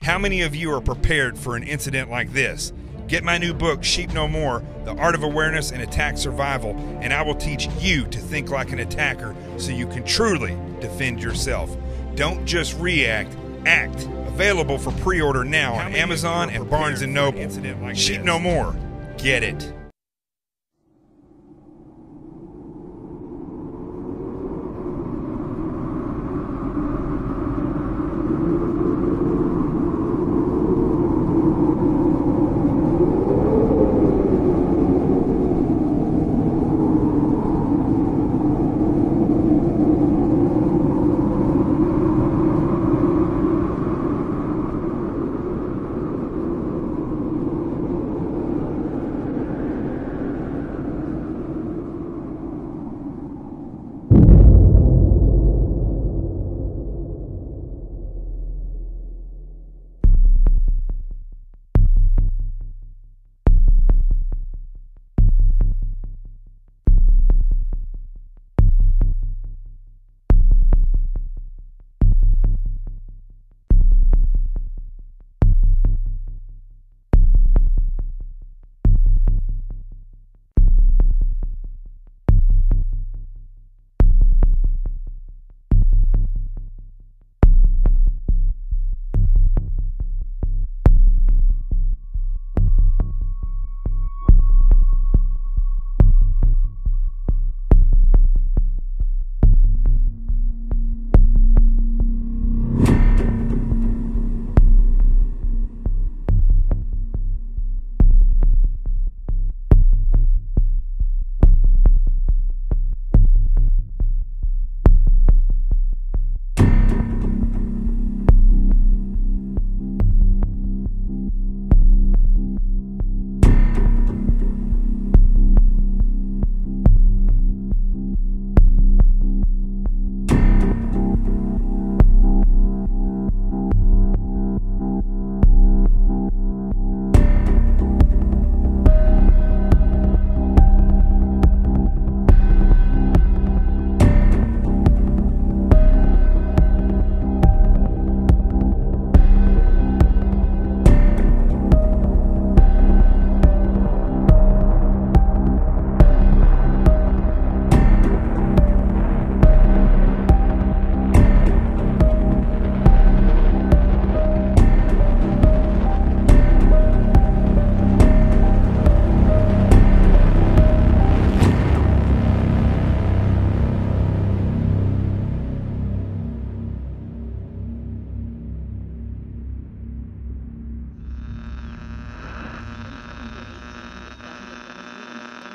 How many of you are prepared for an incident like this? Get my new book, Sheep No More, The Art of Awareness and Attack Survival, and I will teach you to think like an attacker so you can truly defend yourself. Don't just react, act. Available for pre-order now on Amazon and Barnes & Noble. Sheep No More. Get it.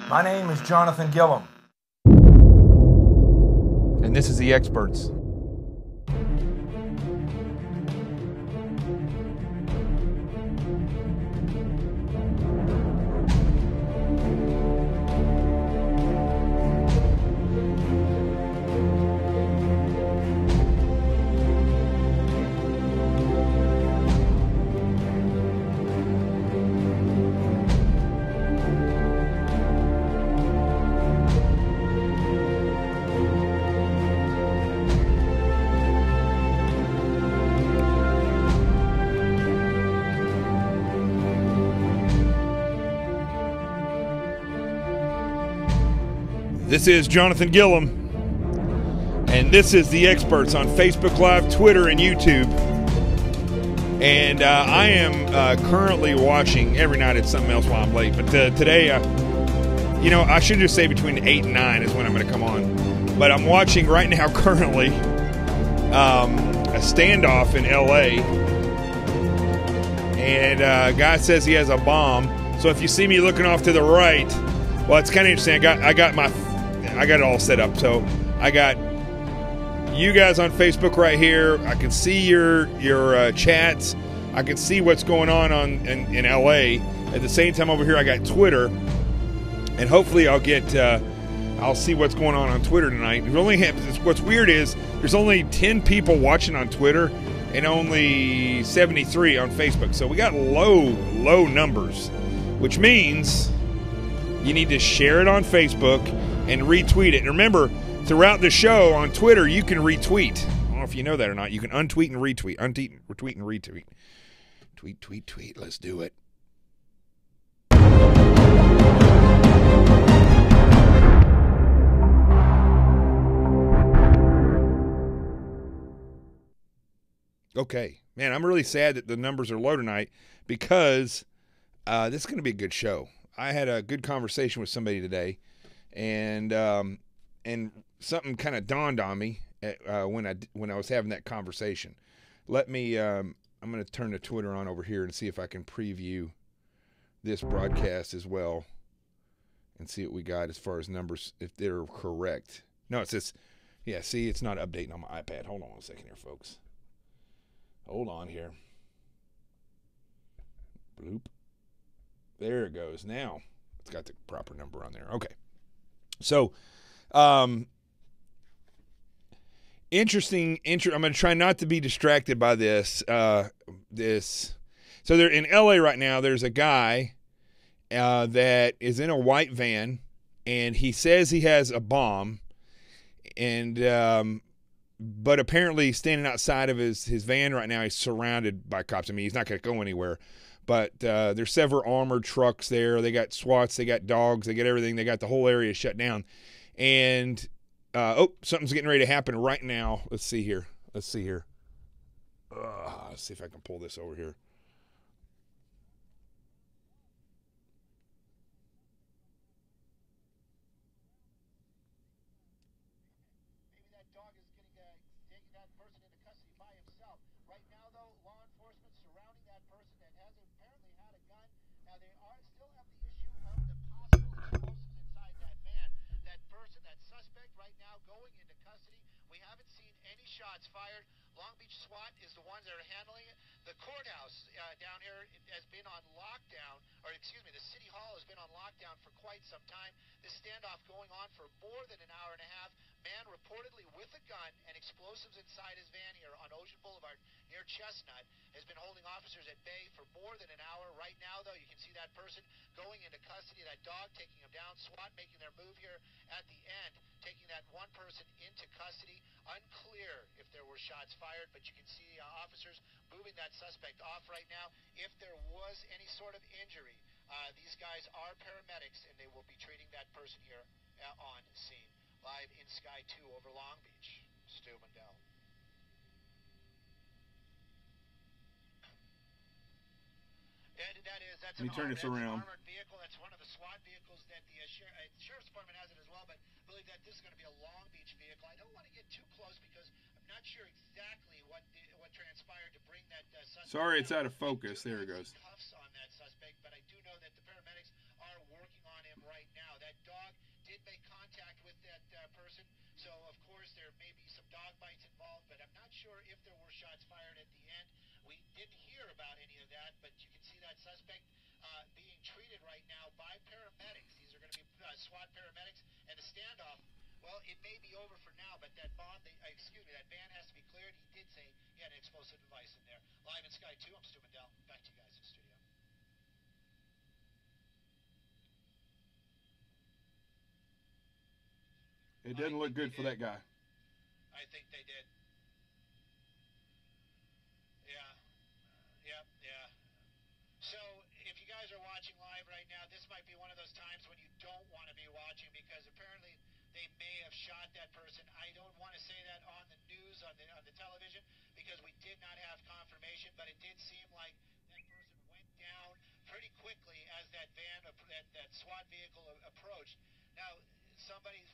My name is Jonathan Gillum. And this is The Experts. This is Jonathan Gillum, and this is The Experts on Facebook Live, Twitter, and YouTube. And I am currently watching, every night it's something else while I'm late, but today, you know, I should just say between 8 and 9 is when I'm going to come on. But I'm watching right now currently a standoff in L.A., and a guy says he has a bomb. So if you see me looking off to the right, well, it's kind of interesting. I got it all set up. So I got you guys on Facebook right here. I can see your chats. I can see what's going on in LA. At the same time over here, I got Twitter, and hopefully I'll see what's going on Twitter tonight. What's weird is there's only 10 people watching on Twitter and only 73 on Facebook. So we got low numbers, which means you need to share it on Facebook and retweet it. And remember, throughout the show on Twitter, you can retweet. I don't know if you know that or not. You can untweet and retweet. Retweet and retweet. Tweet, tweet, tweet. Let's do it. Okay. Man, I'm really sad that the numbers are low tonight because this is going to be a good show. I had a good conversation with somebody today, and something kind of dawned on me when I was having that conversation. Let me. I'm going to turn the Twitter on over here and see if I can preview this broadcast as well, and see what we got as far as numbers, if they're correct. No, it says, yeah. See, it's not updating on my iPad. Hold on a second here, folks. Hold on here. Bloop. There it goes. Now it's got the proper number on there. Okay. So, interesting. I'm going to try not to be distracted by this. So they're in LA right now. There's a guy that is in a white van, and he says he has a bomb, and but apparently standing outside of his van right now, he's surrounded by cops. I mean, he's not going to go anywhere. But there's several armored trucks there. They got SWATs. They got dogs. They got everything. They got the whole area shut down. And, something's getting ready to happen right now. Let's see here. Let's see if I can pull this over here. Shots fired. Long Beach SWAT is the ones that are handling it. The courthouse down here has been on lockdown, or excuse me, the city hall has been on lockdown for quite some time. This standoff going on for more than an hour and a half. Man reportedly with a gun and explosives inside his van here on Ocean Boulevard near Chestnut has been holding officers at bay for more than an hour. Right now, though, you can see that person going into custody, that dog taking him down, SWAT making their move here at the end, taking that one person into custody. Unclear if there were shots fired, but you can see officers moving that suspect off right now. If there was any sort of injury, these guys are paramedics, and they will be treating that person here on scene. Live in Sky 2 over Long Beach. Stu Mandel. That's Let me turn this around. An armored vehicle. That's one of the SWAT vehicles that the Sheriff's Department has it as well, but I believe that this is going to be a Long Beach vehicle. I don't want to get too close because I'm not sure exactly what transpired to bring that suspect. Sorry, it's out of focus. There it goes. Cuffs on that suspect, but I do know that the paramedics are working on him right now. That dog did make contact with that person, so of course there may be some dog bites involved, but I'm not sure if there were shots fired at the end. We didn't hear about any of that, but you can see that suspect being treated right now by paramedics. These are going to be SWAT paramedics, and the standoff, well, it may be over for now, but that that van has to be cleared. He did say he had an explosive device in there. Live in Sky 2, I'm Stu Mandel. Back to you guys in the studio. It doesn't look good for that guy. I think they did. Yeah. So, if you guys are watching live right now, this might be one of those times when you don't want to be watching because apparently they may have shot that person. I don't want to say that on the news, on the television, because we did not have confirmation, but it did seem like that person went down pretty quickly as that van, that SWAT vehicle approached. Now,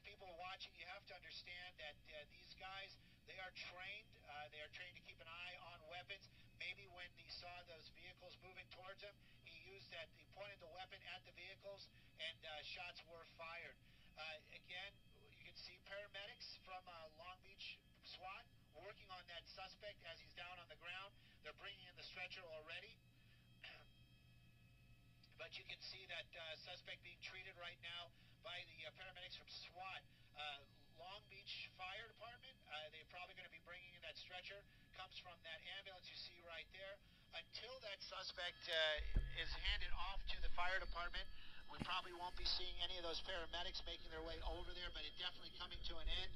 people watching, you have to understand that these guys, they are trained. They are trained to keep an eye on weapons. Maybe when he saw those vehicles moving towards him, he pointed the weapon at the vehicles, and shots were fired. Again, you can see paramedics from Long Beach SWAT working on that suspect as he's down on the ground. They're bringing in the stretcher already. But you can see that suspect being treated right now by the paramedics from SWAT. Long Beach Fire Department, they're probably going to be bringing in that stretcher. Comes from that ambulance you see right there. Until that suspect is handed off to the fire department, we probably won't be seeing any of those paramedics making their way over there, but it's definitely coming to an end.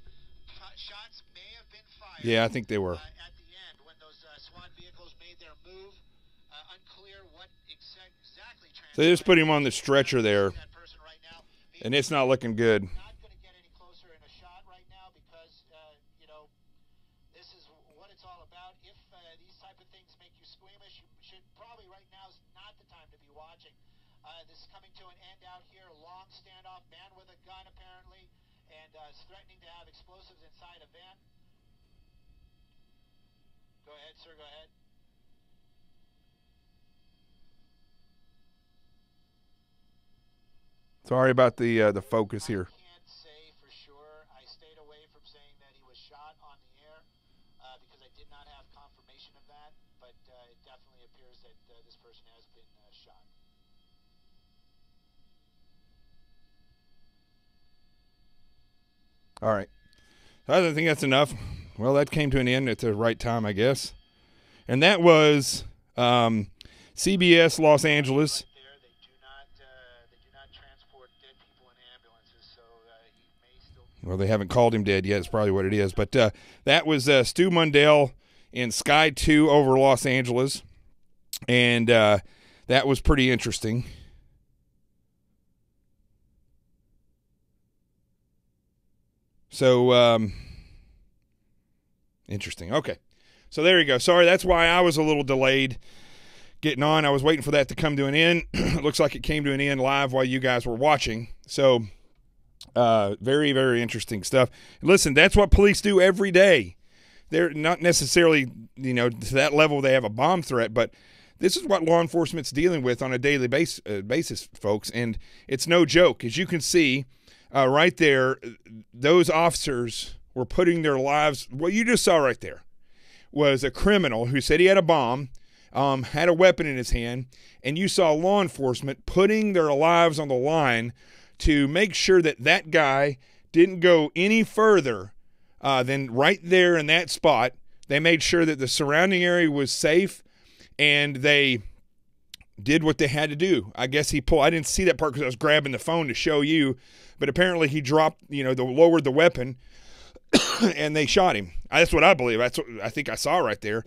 Shots may have been fired. Yeah, I think they were. At the end, when those SWAT vehicles made their move unclear what exactly transpired. So they just put him on the stretcher there, That person right now. and it's not looking good. Not going to get any closer in a shot right now because, you know, this is what it's all about. If these type of things make you squeamish, you should probably right now is not the time to be watching. This is coming to an end out here. Long standoff, man with a gun apparently, and is threatening to have explosives inside a van. Go ahead, sir. Go ahead. Sorry about the focus here. I can't say for sure. I stayed away from saying that he was shot on the air because I did not have confirmation of that, but it definitely appears that this person has been shot. All right. I don't think that's enough. Well, that came to an end at the right time, I guess. And that was CBS Los Angeles. Right there, they do not transport dead people in ambulances, so he may still be. Well, they haven't called him dead yet. It's probably what it is. But that was Stu Mundell in Sky 2 over Los Angeles. And that was pretty interesting. So, interesting. Okay. So there you go. Sorry, that's why I was a little delayed getting on. I was waiting for that to come to an end. It looks like it came to an end live while you guys were watching. So, very, very interesting stuff. Listen, that's what police do every day. They're not necessarily, you know, to that level they have a bomb threat, but this is what law enforcement's dealing with on a daily basis, folks, and it's no joke. As you can see right there, those officers were putting their lives – what you just saw right there was a criminal who said he had a bomb, had a weapon in his hand, and you saw law enforcement putting their lives on the line to make sure that that guy didn't go any further than right there in that spot. They made sure that the surrounding area was safe, and they did what they had to do. I guess he pulled – I didn't see that part because I was grabbing the phone to show you, but apparently he dropped – lowered the weapon, and they shot him. That's what I believe. That's what I think I saw right there.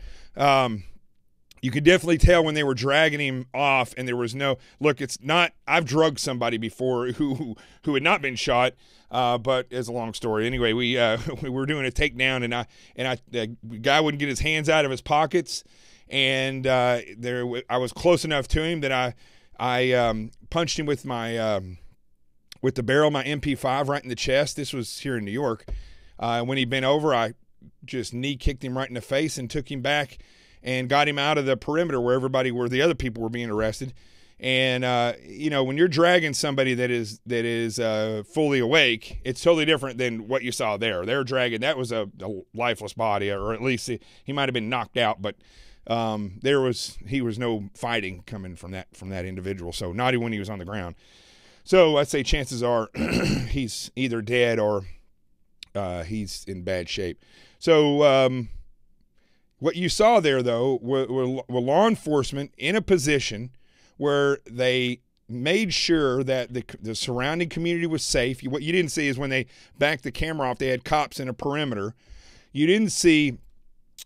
You could definitely tell when they were dragging him off, and there was no – look, it's not – I've drugged somebody before who had not been shot, but it's a long story. Anyway, we were doing a takedown, and the guy wouldn't get his hands out of his pockets, and I was close enough to him that I punched him with my with the barrel of my MP5 right in the chest. This was here in New York. When he bent over, I just knee kicked him right in the face and took him back and got him out of the perimeter where the other people were being arrested. And when you're dragging somebody that is fully awake, it's totally different than what you saw there. They're dragging, that was a lifeless body, or at least he might have been knocked out, but he was no fighting coming from that individual. So not even when he was on the ground. So I'd say chances are he's either dead or he's in bad shape. So what you saw there, though, were law enforcement in a position where they made sure that the surrounding community was safe. What you didn't see is when they backed the camera off, they had cops in a perimeter. You didn't see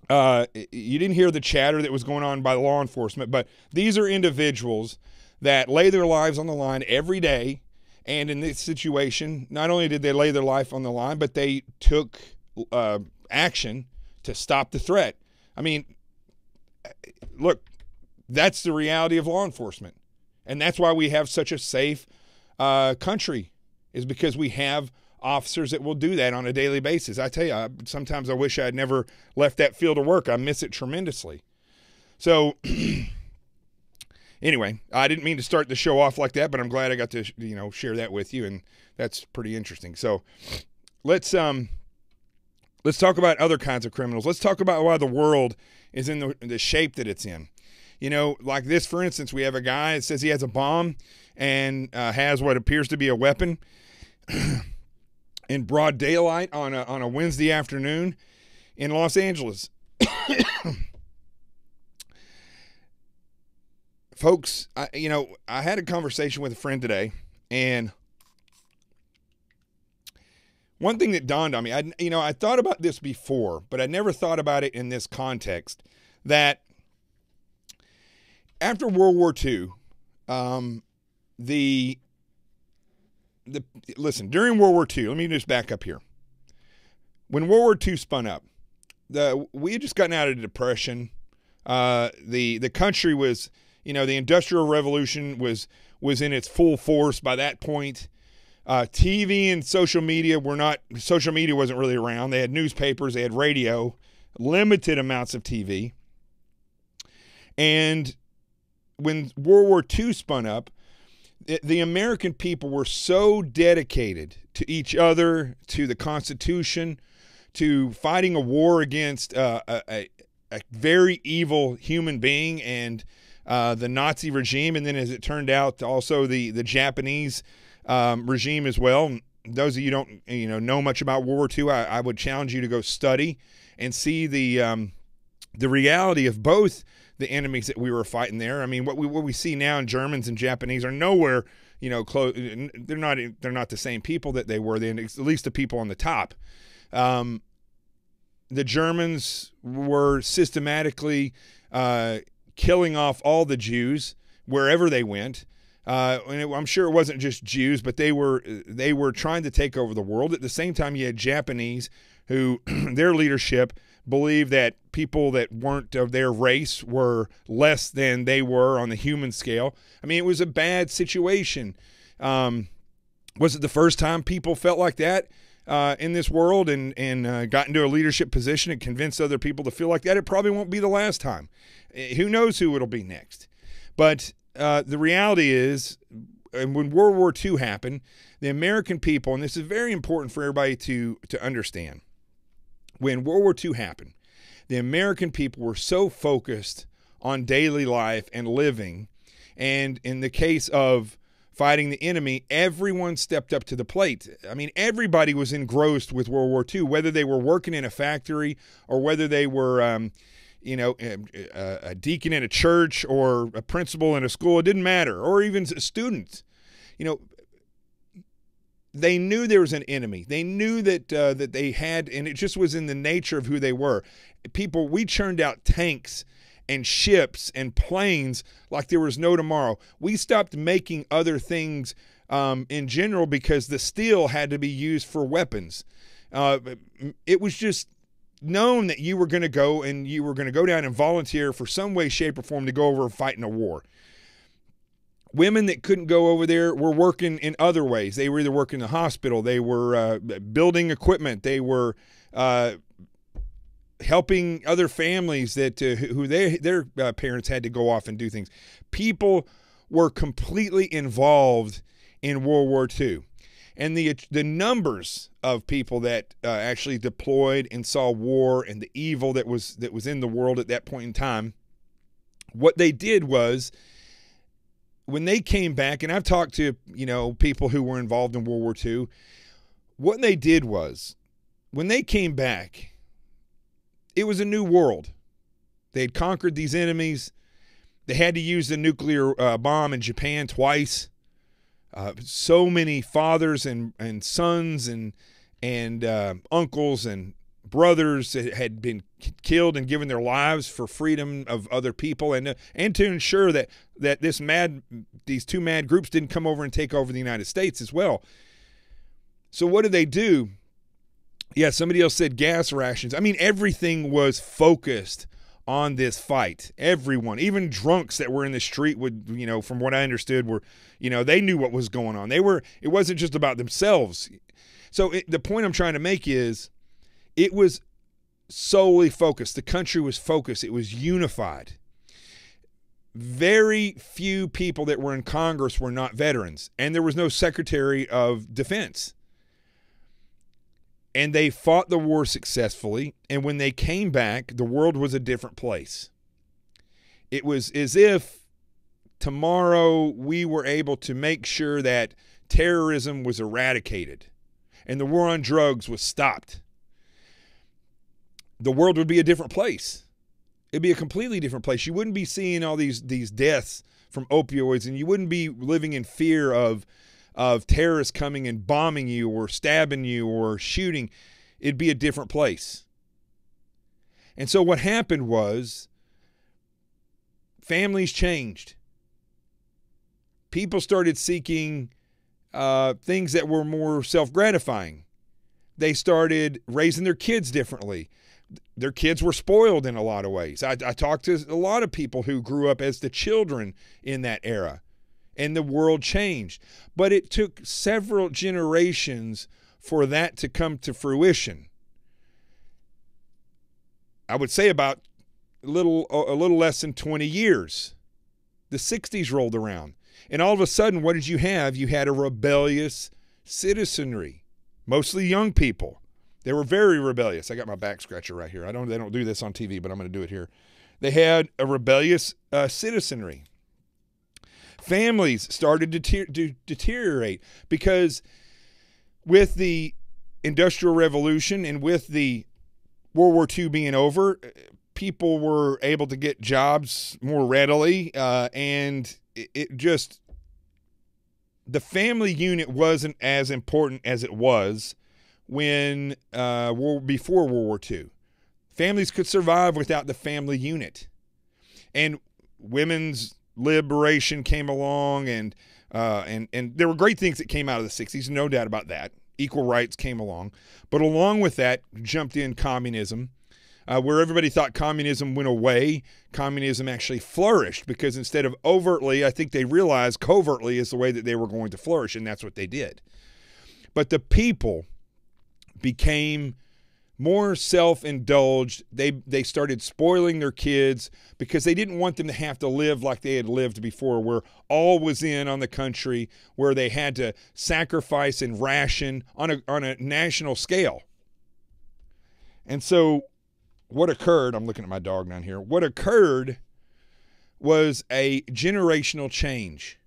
you didn't hear the chatter that was going on by law enforcement, but these are individuals that lay their lives on the line every day. And in this situation, not only did they lay their life on the line, but they took action to stop the threat. I mean, look, that's the reality of law enforcement. And that's why we have such a safe country, is because we have officers that will do that on a daily basis. I tell you, sometimes I wish I had never left that field of work. I miss it tremendously. So anyway, I didn't mean to start the show off like that, but I'm glad I got to, share that with you, and that's pretty interesting. So let's talk about other kinds of criminals. Let's talk about why the world is in the shape that it's in. Like this, for instance, we have a guy that says he has a bomb and has what appears to be a weapon in broad daylight on a Wednesday afternoon in Los Angeles. Folks, I had a conversation with a friend today, and one thing that dawned on me, I thought about this before, but I never thought about it in this context, that after World War II, listen, during World War II, let me just back up here. When World War II spun up, we had just gotten out of the Depression. The country was, the Industrial Revolution was in its full force by that point. TV and social media wasn't really around. They had newspapers, they had radio, limited amounts of TV. And when World War II spun up, the American people were so dedicated to each other, to the Constitution, to fighting a war against a very evil human being and the Nazi regime, and then as it turned out, also the Japanese regime as well. Those of you who don't know much about World War II, I would challenge you to go study and see the reality of both the enemies that we were fighting there. I mean, what we see now in Germans and Japanese are nowhere, close. They're not the same people that they were then, at least the people on the top. The Germans were systematically killing off all the Jews wherever they went. I'm sure it wasn't just Jews, but they were trying to take over the world. At the same time, you had Japanese who their leadership believed that people that weren't of their race were less than they were on the human scale. I mean, it was a bad situation. Was it the first time people felt like that in this world and got into a leadership position and convinced other people to feel like that? It probably won't be the last time. Who knows who it'll be next? But the reality is, and when World War II happened, the American people, and this is very important for everybody to understand, when World War II happened, the American people were so focused on daily life and living, and in the case of fighting the enemy, everyone stepped up to the plate. I mean, everybody was engrossed with World War II, whether they were working in a factory or whether they were a deacon in a church or a principal in a school. It didn't matter, or even students. They knew there was an enemy. They knew that that they had, and it just was in the nature of who they were. We churned out tanks and ships and planes like there was no tomorrow. We stopped making other things in general because the steel had to be used for weapons. It was just known that you were going to go down and volunteer for some way, shape, or form to go over and fight in a war. Women that couldn't go over there were working in other ways. They were either working in the hospital, they were building equipment, they were helping other families that who their parents had to go off and do things. People were completely involved in World War II. And the numbers of people that actually deployed and saw war and the evil that was in the world at that point in time, what they did was, when they came back, and I've talked to people who were involved in World War II, what they did was, when they came back, it was a new world. They had conquered these enemies. They had to use the nuclear bomb in Japan twice. So many fathers and sons and uncles and brothers had been killed and given their lives for freedom of other people, and to ensure that these two mad groups didn't come over and take over the United States as well. So what did they do? Yeah, somebody else said gas rations. I mean, everything was focused on this fight. Everyone, even drunks that were in the street would, from what I understood, were, they knew what was going on. It wasn't just about themselves. So the point I'm trying to make is, it was solely focused. The country was focused. It was unified. Very few people that were in Congress were not veterans, and there was no Secretary of Defense. And they fought the war successfully, and when they came back, the world was a different place. It was as if tomorrow we were able to make sure that terrorism was eradicated and the war on drugs was stopped. The world would be a different place. It'd be a completely different place. You wouldn't be seeing all these deaths from opioids, and you wouldn't be living in fear of terrorists coming and bombing you or stabbing you or shooting. It'd be a different place. And so what happened was, families changed. People started seeking things that were more self-gratifying. They started raising their kids differently. Their kids were spoiled in a lot of ways. I talked to a lot of people who grew up as the children in that era, and the world changed. But it took several generations for that to come to fruition. I would say about a little less than 20 years. The 60s rolled around. And all of a sudden, what did you have? You had a rebellious citizenry, mostly young people. They were very rebellious. I got my back scratcher right here. They don't do this on TV, but I'm going to do it here. They had a rebellious citizenry. Families started to deteriorate because with the Industrial Revolution and with the World War II being over, people were able to get jobs more readily, and it just, the family unit wasn't as important as it was when before World War II. Families could survive without the family unit, and women's liberation came along, and there were great things that came out of the 60s, no doubt about that. Equal rights came along, but along with that jumped in communism. Where everybody thought communism went away, communism actually flourished, because instead of overtly, I think they realized covertly is the way that they were going to flourish, and that's what they did. But the people became more self-indulged. They started spoiling their kids because they didn't want them to have to live like they had lived before, where all was in on the country, where they had to sacrifice and ration on a national scale. And so what occurred, I'm looking at my dog down here, what occurred was a generational change.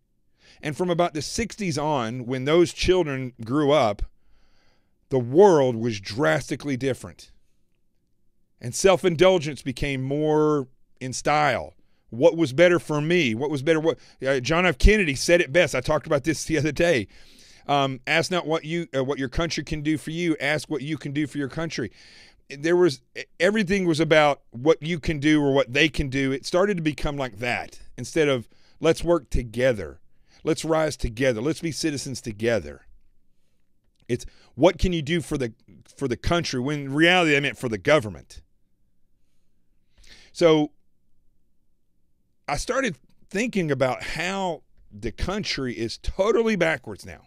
And from about the 60s on, when those children grew up, the world was drastically different. And self-indulgence became more in style. What was better for me? What was better? John F. Kennedy said it best. I talked about this the other day. Ask not what your country can do for you. Ask what you can do for your country. Everything was about what you can do or what they can do. It started to become like that instead of let's work together. Let's rise together. Let's be citizens together. It's what can you do for the country, when in reality I meant for the government. So I started thinking about how the country is totally backwards now.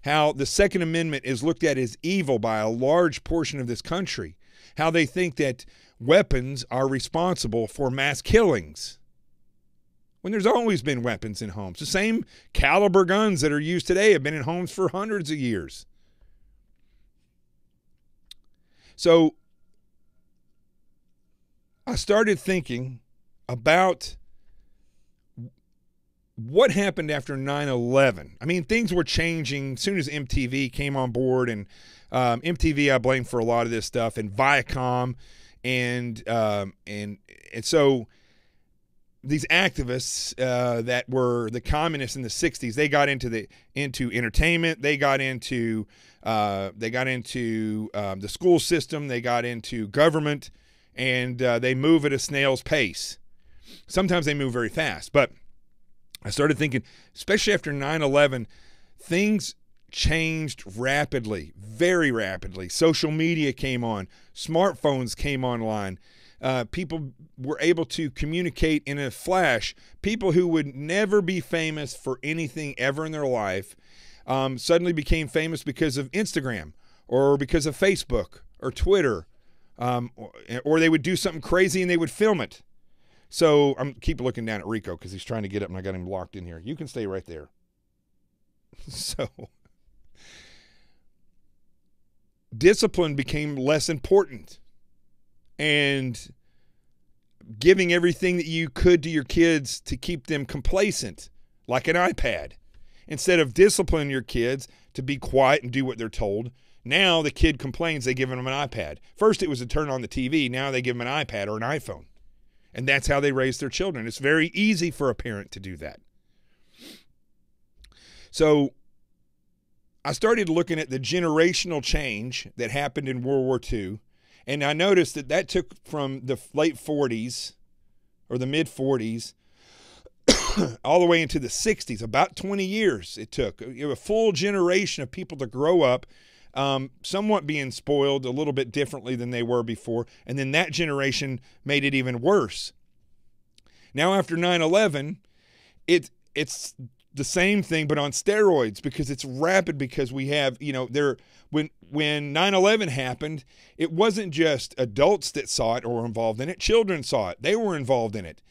How the Second Amendment is looked at as evil by a large portion of this country. How they think that weapons are responsible for mass killings, when there's always been weapons in homes. The same caliber guns that are used today have been in homes for hundreds of years. So I started thinking about what happened after 9/11. I mean, things were changing as soon as MTV came on board, and MTV I blame for a lot of this stuff, and Viacom, and so these activists that were the communists in the 60s, they got into entertainment, they got into the school system, they got into government, and they move at a snail's pace. Sometimes they move very fast, but I started thinking, especially after 9/11, things changed rapidly, very rapidly. Social media came on, smartphones came online. People were able to communicate in a flash. People who would never be famous for anything ever in their life suddenly became famous because of Instagram or because of Facebook or Twitter, or they would do something crazy and they would film it. So I'm keep looking down at Rico because he's trying to get up and I got him locked in here. You can stay right there. So discipline became less important, and giving everything that you could to your kids to keep them complacent, like an iPad. Instead of disciplining your kids to be quiet and do what they're told, now the kid complains, they give them an iPad. First it was to turn on the TV, now they give them an iPad or an iPhone. And that's how they raise their children. It's very easy for a parent to do that. So I started looking at the generational change that happened in World War II, and I noticed that took from the late 40s or the mid 40s, all the way into the 60s. About 20 years it took. You have a full generation of people to grow up, somewhat being spoiled a little bit differently than they were before. And then that generation made it even worse. Now after 9/11, it's the same thing, but on steroids, because it's rapid, because we have, when 9/11 happened, it wasn't just adults that saw it or were involved in it. Children saw it. They were involved in it.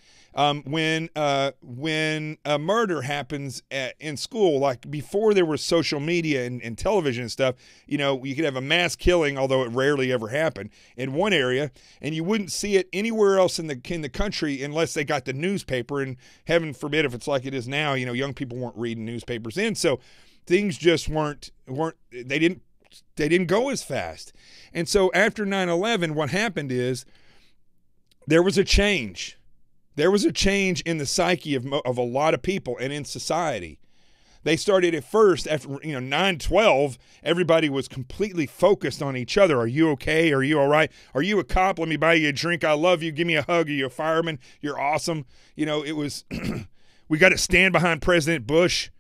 When a murder happens in school, like before there was social media and television and stuff, you could have a mass killing, although it rarely ever happened, in one area, and you wouldn't see it anywhere else in the country unless they got the newspaper. And heaven forbid if it's like it is now, young people weren't reading newspapers then, so things just weren't they didn't go as fast. And so after 9/11, what happened is there was a change. There was a change in the psyche of a lot of people and in society. They started at first, after 9/12, everybody was completely focused on each other. Are you okay? Are you all right? Are you a cop? Let me buy you a drink. I love you. Give me a hug. Are you a fireman? You're awesome. It was, we got to stand behind President Bush.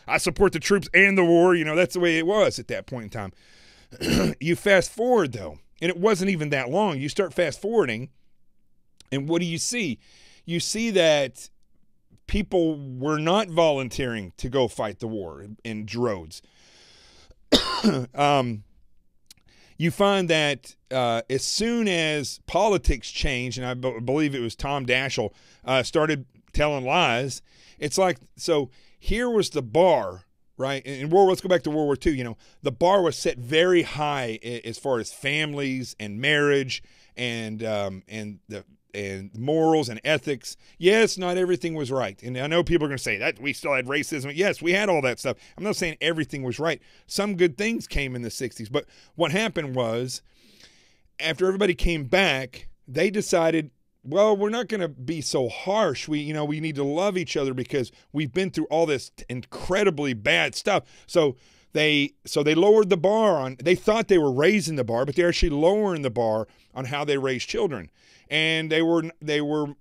I support the troops and the war. That's the way it was at that point in time. You fast forward, though, and it wasn't even that long. You start fast forwarding, and what do you see? You see that people were not volunteering to go fight the war in droves. You find that as soon as politics changed, and I believe it was Tom Daschle, started telling lies, it's like, so here was the bar, right? In let's go back to World War II. The bar was set very high as far as families and marriage and morals and ethics. Yes, not everything was right. And I know people are going to say that we still had racism. Yes, we had all that stuff. I'm not saying everything was right. Some good things came in the 60s. But what happened was, after everybody came back, they decided, well, we're not going to be so harsh. We need to love each other because we've been through all this incredibly bad stuff. So they lowered the bar on, they thought they were raising the bar, but they're actually lowering the bar on how they raise children. And they were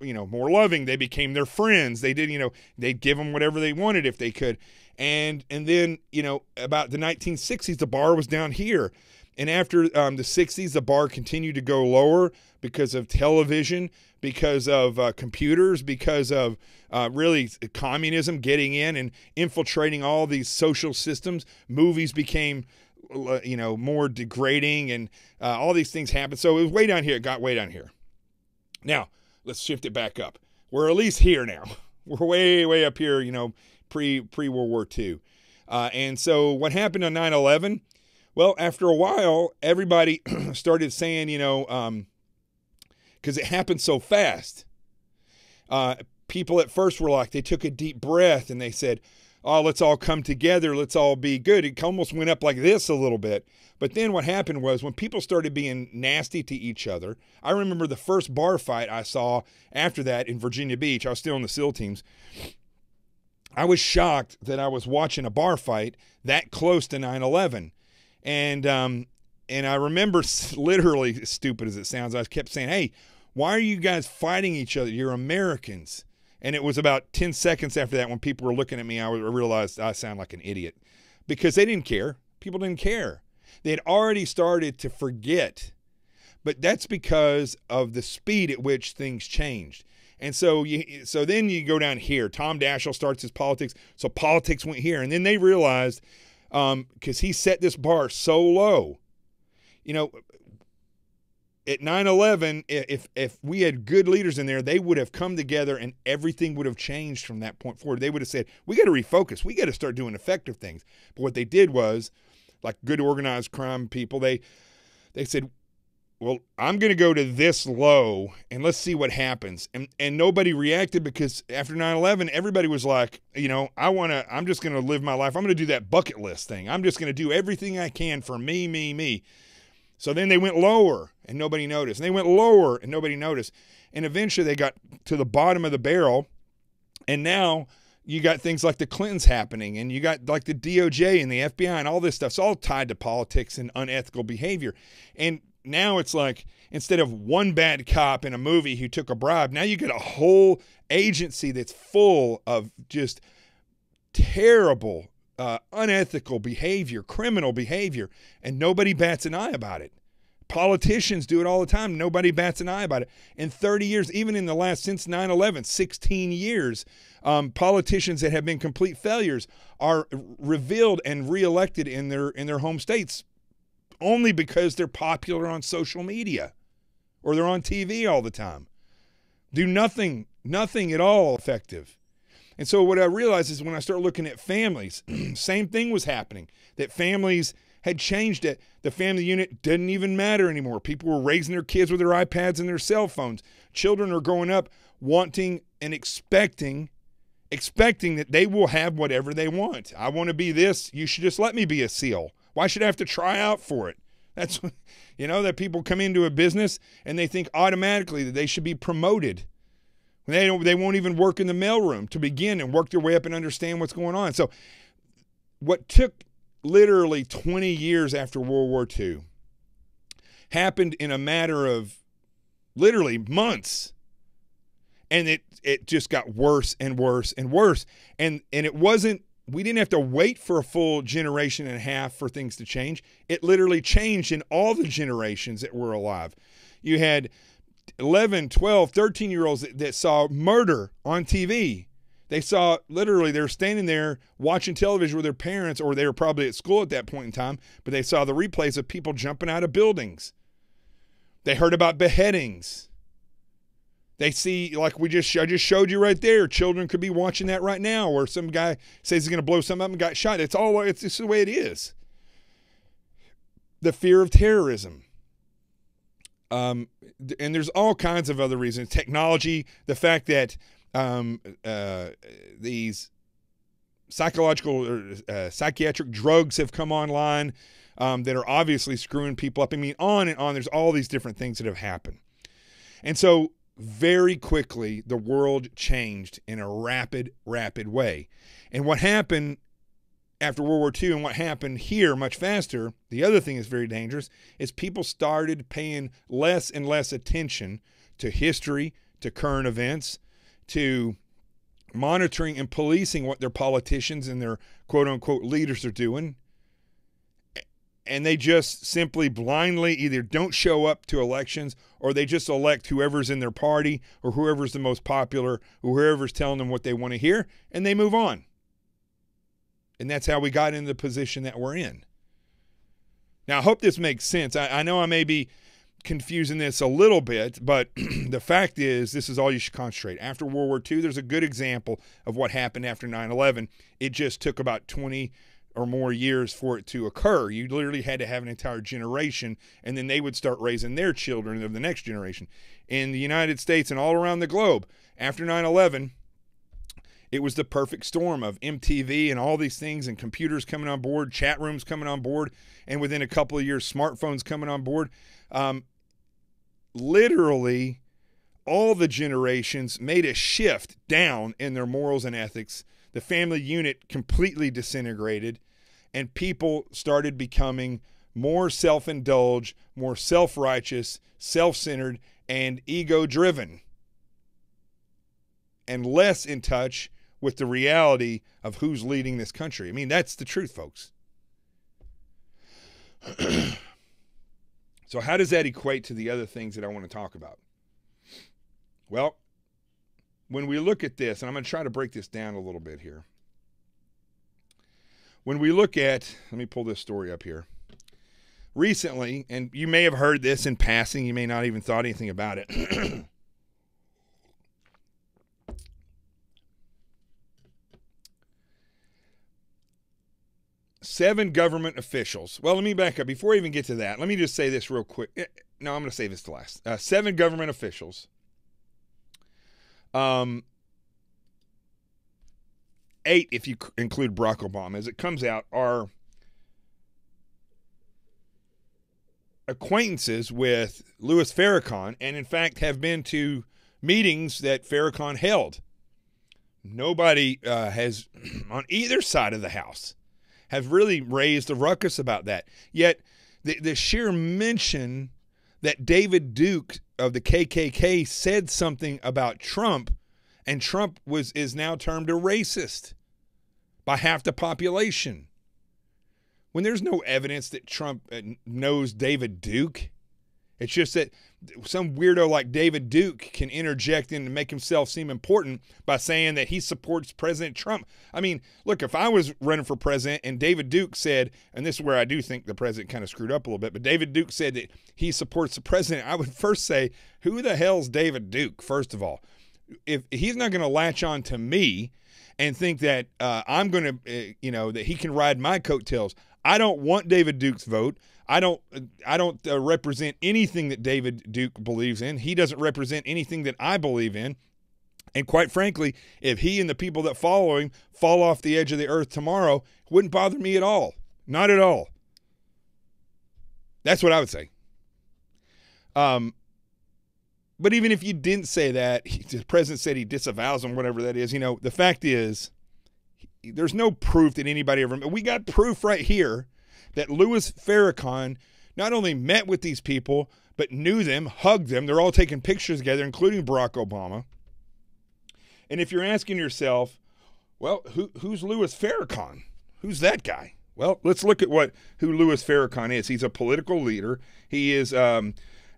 more loving. They became their friends. They did, they'd give them whatever they wanted if they could. And then, about the 1960s, the bar was down here. And after the 60s, the bar continued to go lower because of television, because of computers, because of really communism getting in and infiltrating all these social systems. Movies became, more degrading, and all these things happened. So it was way down here. It got way down here. Now, let's shift it back up. We're at least here now. We're way, way up here, pre-World War II. And so what happened on 9/11? Well, after a while, everybody started saying, because it happened so fast. People at first were like, they took a deep breath and they said, oh, let's all come together. Let's all be good. It almost went up like this a little bit. But then what happened was when people started being nasty to each other, I remember the first bar fight I saw after that in Virginia Beach. I was still on the SEAL teams. I was shocked that I was watching a bar fight that close to 9/11. And I remember, literally, as stupid as it sounds, I kept saying, hey, why are you guys fighting each other? You're Americans. And it was about 10 seconds after that when people were looking at me, I realized I sound like an idiot. Because they didn't care. People didn't care. They had already started to forget. But that's because of the speed at which things changed. And so then you go down here. Tom Daschle starts his politics. So politics went here. And then they realized, because he set this bar so low, at 9/11, if we had good leaders in there, they would have come together and everything would have changed from that point forward. They would have said, we got to refocus. We got to start doing effective things. But what they did was, like good organized crime people, they said, well, I'm going to go to this low and let's see what happens. And nobody reacted because after 9/11, everybody was like, I'm just going to live my life. I'm going to do that bucket list thing. I'm just going to do everything I can for me. So then they went lower and nobody noticed. And they went lower and nobody noticed. And eventually they got to the bottom of the barrel. And now you got things like the Clintons happening, and you got like the DOJ and the FBI and all this stuff. It's all tied to politics and unethical behavior. And now it's like, instead of one bad cop in a movie who took a bribe, now you get a whole agency that's full of just terrible, unethical behavior, criminal behavior, and nobody bats an eye about it. Politicians do it all the time. Nobody bats an eye about it. In 30 years, even in the last, since 9/11, 16 years, politicians that have been complete failures are revealed and reelected in their home states only because they're popular on social media or they're on TV all the time. Do nothing at all effective. And so what I realized is when I start looking at families, same thing was happening, that families had changed it. The family unit didn't even matter anymore. People were raising their kids with their iPads and their cell phones. Children are growing up wanting and expecting that they will have whatever they want. I want to be this. You should just let me be a SEAL. Why should I have to try out for it? That's, that people come into a business and they think automatically that they should be promoted. They won't even work in the mailroom to begin and work their way up and understand what's going on. So what took literally 20 years after World War II happened in a matter of literally months. And it just got worse and worse and worse. And it wasn't, we didn't have to wait for a full generation and a half for things to change. It literally changed in all the generations that were alive. You had 11, 12, 13-year-olds that saw murder on TV. They saw, literally, they were standing there watching television with their parents, or they were probably at school at that point in time, but they saw the replays of people jumping out of buildings. They heard about beheadings. They see, like I just showed you right there, children could be watching that right now, where some guy says he's going to blow something up and got shot. It's just the way it is. The fear of terrorism. And there's all kinds of other reasons. Technology, the fact that these psychological or psychiatric drugs have come online that are obviously screwing people up. I mean, on and on. There's all these different things that have happened. And so very quickly, the world changed in a rapid way. And what happened after World War II and what happened here much faster, the other thing that's very dangerous, is people started paying less and less attention to history, to current events, to monitoring and policing what their politicians and their quote-unquote leaders are doing. And they just simply blindly either don't show up to elections, or they just elect whoever's in their party or whoever's the most popular or whoever's telling them what they want to hear, and they move on. And that's how we got in the position that we're in. Now, I hope this makes sense. I know I may be confusing this a little bit, but the fact is this is all you should concentrate. After World War II, there's a good example of what happened after 9/11. It just took about 20 or more years for it to occur. You literally had to have an entire generation, and then they would start raising their children of the next generation. In the United States and all around the globe, after 9/11, it was the perfect storm of MTV and all these things, and computers coming on board, chat rooms coming on board, and within a couple of years, smartphones coming on board. Literally, all the generations made a shift down in their morals and ethics. The family unit completely disintegrated, and people started becoming more self-indulged, more self-righteous, self-centered, and ego-driven, and less in touch with the reality of who's leading this country. I mean, that's the truth, folks. So how does that equate to the other things that I want to talk about? Well, when we look at this, and I'm going to try to break this down a little bit here. When we look at, let me pull this story up here. Recently, and you may have heard this in passing, you may not even thought anything about it. 7 government officials. Well, let me back up. Before I even get to that, let me just say this real quick. No, I'm going to save this to last. 7 government officials. 8 if you include Barack Obama, as it comes out, are acquaintances with Louis Farrakhan, and in fact have been to meetings that Farrakhan held. Nobody has, on either side of the house, have really raised a ruckus about that. Yet the sheer mention that David Duke of the KKK said something about Trump, and Trump is now termed a racist by half the population. When there's no evidence that Trump knows David Duke, it's just that some weirdo like David Duke can interject in and make himself seem important by saying that he supports President Trump. I mean, look, if I was running for president and David Duke said, and this is where I do think the president kind of screwed up a little bit, but David Duke said that he supports the president, I would first say, who the hell's David Duke, first of all? If he's not going to latch on to me and think that I'm going to, that he can ride my coattails, I don't want David Duke's vote. I don't represent anything that David Duke believes in. He doesn't represent anything that I believe in. And quite frankly, if he and the people that follow him fall off the edge of the earth tomorrow, it wouldn't bother me at all. Not at all. That's what I would say. But even if you didn't say that, the president said he disavows him, whatever that is. The fact is, there's no proof that anybody ever. We got proof right here that Louis Farrakhan not only met with these people, but knew them, hugged them. They're all taking pictures together, including Barack Obama. And if you're asking yourself, well, who's Louis Farrakhan? Who's that guy? Well, let's look at who Louis Farrakhan is. He's a political leader. He is the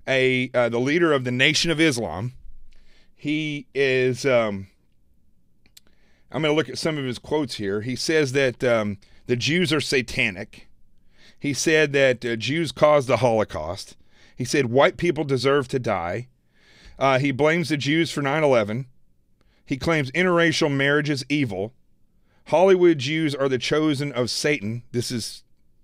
leader of the Nation of Islam. He is. I'm going to look at some of his quotes here. He says that the Jews are satanic. He said that Jews caused the Holocaust. He said white people deserve to die. He blames the Jews for 9/11. He claims interracial marriage is evil. Hollywood Jews are the chosen of Satan. This is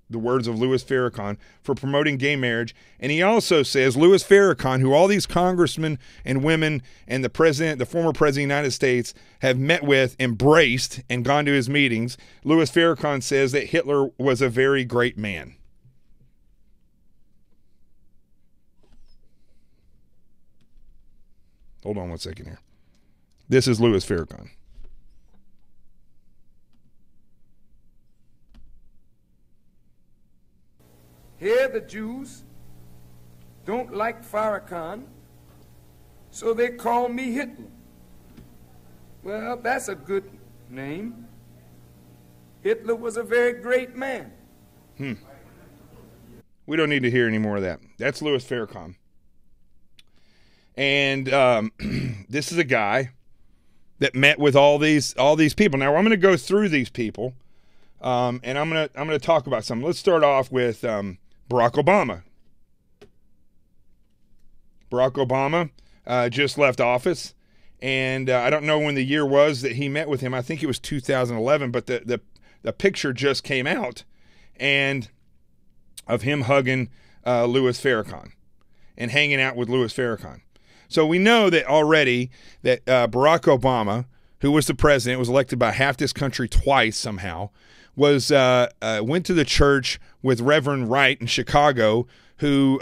the words of Louis Farrakhan, for promoting gay marriage. And he also says, Louis Farrakhan, who all these congressmen and women and the former president of the United States have met with, embraced, and gone to his meetings, Louis Farrakhan says that Hitler was a very great man. Hold on one second here. This is Louis Farrakhan. Here the Jews don't like Farrakhan, so they call me Hitler. Well, that's a good name. Hitler was a very great man. We don't need to hear any more of that. That's Louis Farrakhan. And this is a guy that met with all these people. Now I'm going to go through these people, and I'm going to talk about some. Let's start off with Barack Obama. Barack Obama just left office, and I don't know when the year was that he met with him. I think it was 2011, but the picture just came out, and of him hugging Louis Farrakhan and hanging out with Louis Farrakhan. So we know that already that Barack Obama, who was the president, was elected by half this country twice somehow, went to the church with Reverend Wright in Chicago, who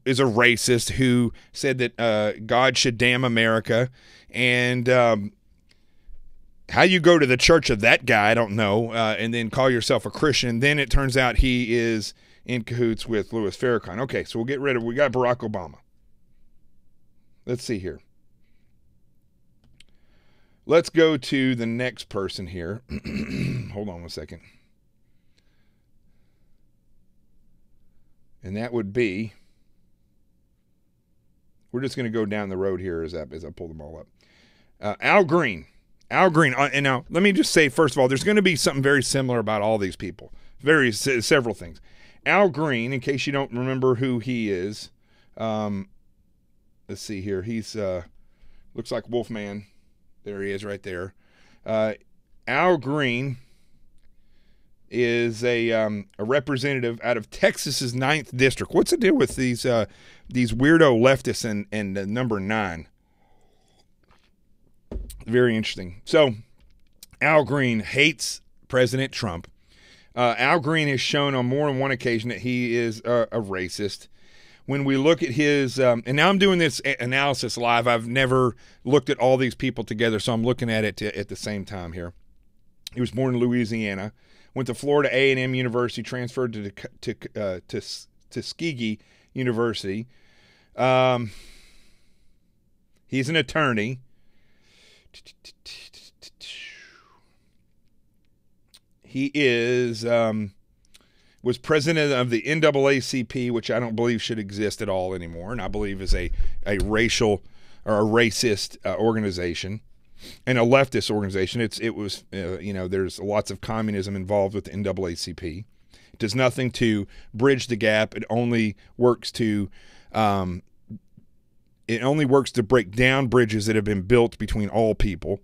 is a racist, who said that God should damn America. And how you go to the church of that guy, I don't know, and then call yourself a Christian. Then it turns out he is in cahoots with Louis Farrakhan. Okay, so we got Barack Obama. Let's see here. Let's go to the next person here. Hold on one second. And that would be, we're just going to go down the road here as I pull them all up. Al Green. Al Green. And now, let me just say, first of all, there's going to be something very similar about all these people. Several things. Al Green, in case you don't remember who he is, let's see here. He's looks like Wolfman. There he is right there. Al Green is a representative out of Texas's 9th district. What's the deal with these weirdo leftists and number 9? Very interesting. So Al Green hates President Trump. Al Green has shown on more than one occasion that he is a racist. When we look at his, and now I'm doing this analysis live. I've never looked at all these people together, so I'm looking at it at the same time here. He was born in Louisiana, went to Florida A&M University, transferred to Tuskegee University. He's an attorney. He was president of the NAACP, which I don't believe should exist at all anymore, and I believe is a racial or a racist organization and a leftist organization. It was there's lots of communism involved with the NAACP. It does nothing to bridge the gap. It only works to break down bridges that have been built between all people.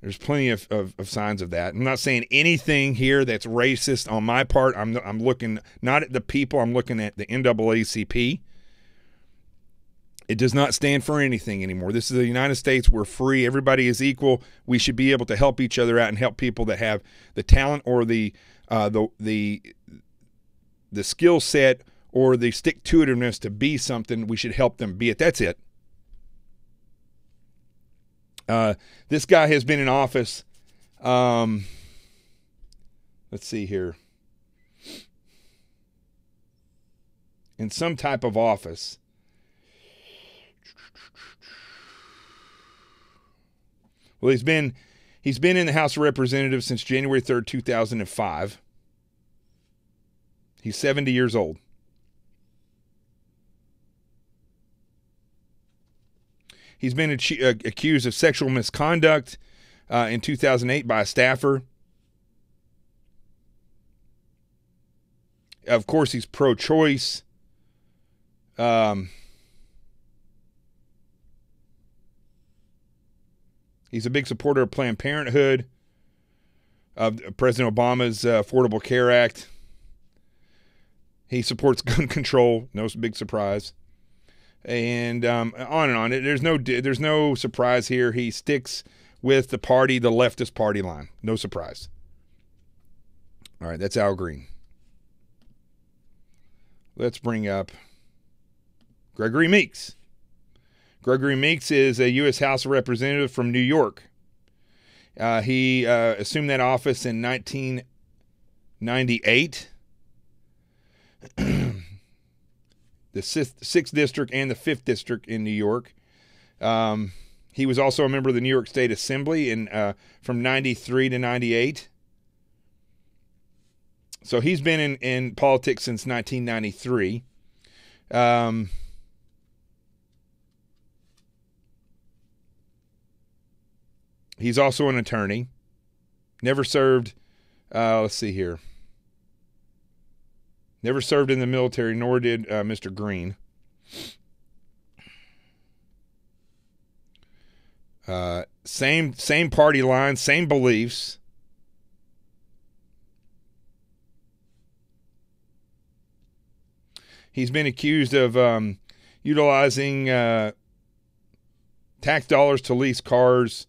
There's plenty of signs of that. I'm not saying anything here that's racist on my part. I'm looking not at the people. I'm looking at the NAACP. It does not stand for anything anymore. This is the United States. We're free. Everybody is equal. We should be able to help each other out and help people that have the talent or the skill set or the stick-to-itiveness to be something. We should help them be it. That's it. This guy has been in office. Let's see here. In some type of office. Well, he's been in the House of Representatives since January 3rd, 2005. He's 70 years old. He's been accused of sexual misconduct in 2008 by a staffer. Of course, he's pro-choice. He's a big supporter of Planned Parenthood, of President Obama's Affordable Care Act. He supports gun control. No big surprise. And on and on. There's no surprise here. He sticks with the leftist party line. No surprise. All right, that's Al Green. Let's bring up Gregory Meeks. Gregory Meeks is a U.S. House of Representative from New York. He assumed that office in 1998. The 6th District and the 5th District in New York. He was also a member of the New York State Assembly from 93 to 98. So he's been in politics since 1993. He's also an attorney. Never served, let's see here. Never served in the military, nor did Mr. Green. Same party line, same beliefs. He's been accused of utilizing tax dollars to lease cars.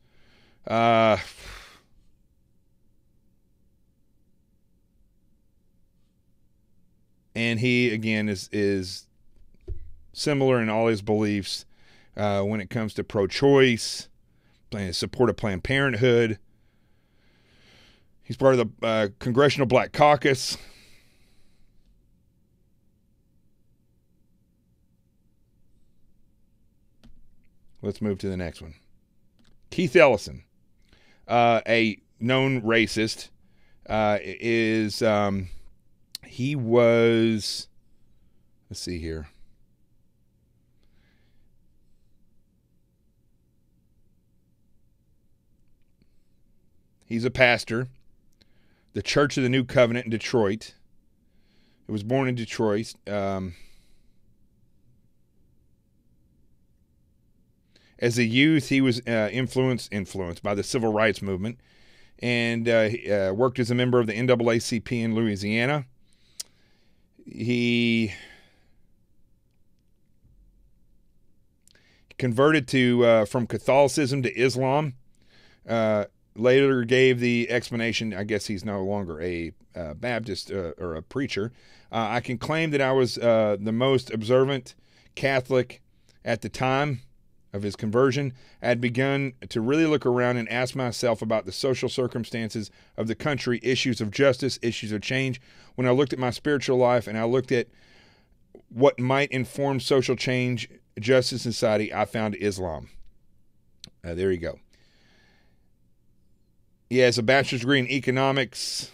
And he, again, is similar in all his beliefs when it comes to pro-choice, support of Planned Parenthood. He's part of the Congressional Black Caucus. Let's move to the next one. Keith Ellison, a known racist, he was, let's see here. He's a pastor, the Church of the New Covenant in Detroit. He was born in Detroit. As a youth, he was influenced by the civil rights movement, and worked as a member of the NAACP in Louisiana. He converted from Catholicism to Islam. Later gave the explanation, I guess he's no longer a Baptist or a preacher. I can claim that I was the most observant Catholic at the time of his conversion. I had begun to really look around and ask myself about the social circumstances of the country, issues of justice, issues of change. When I looked at my spiritual life and I looked at what might inform social change, justice, and society, I found Islam. There you go. He has a bachelor's degree in economics.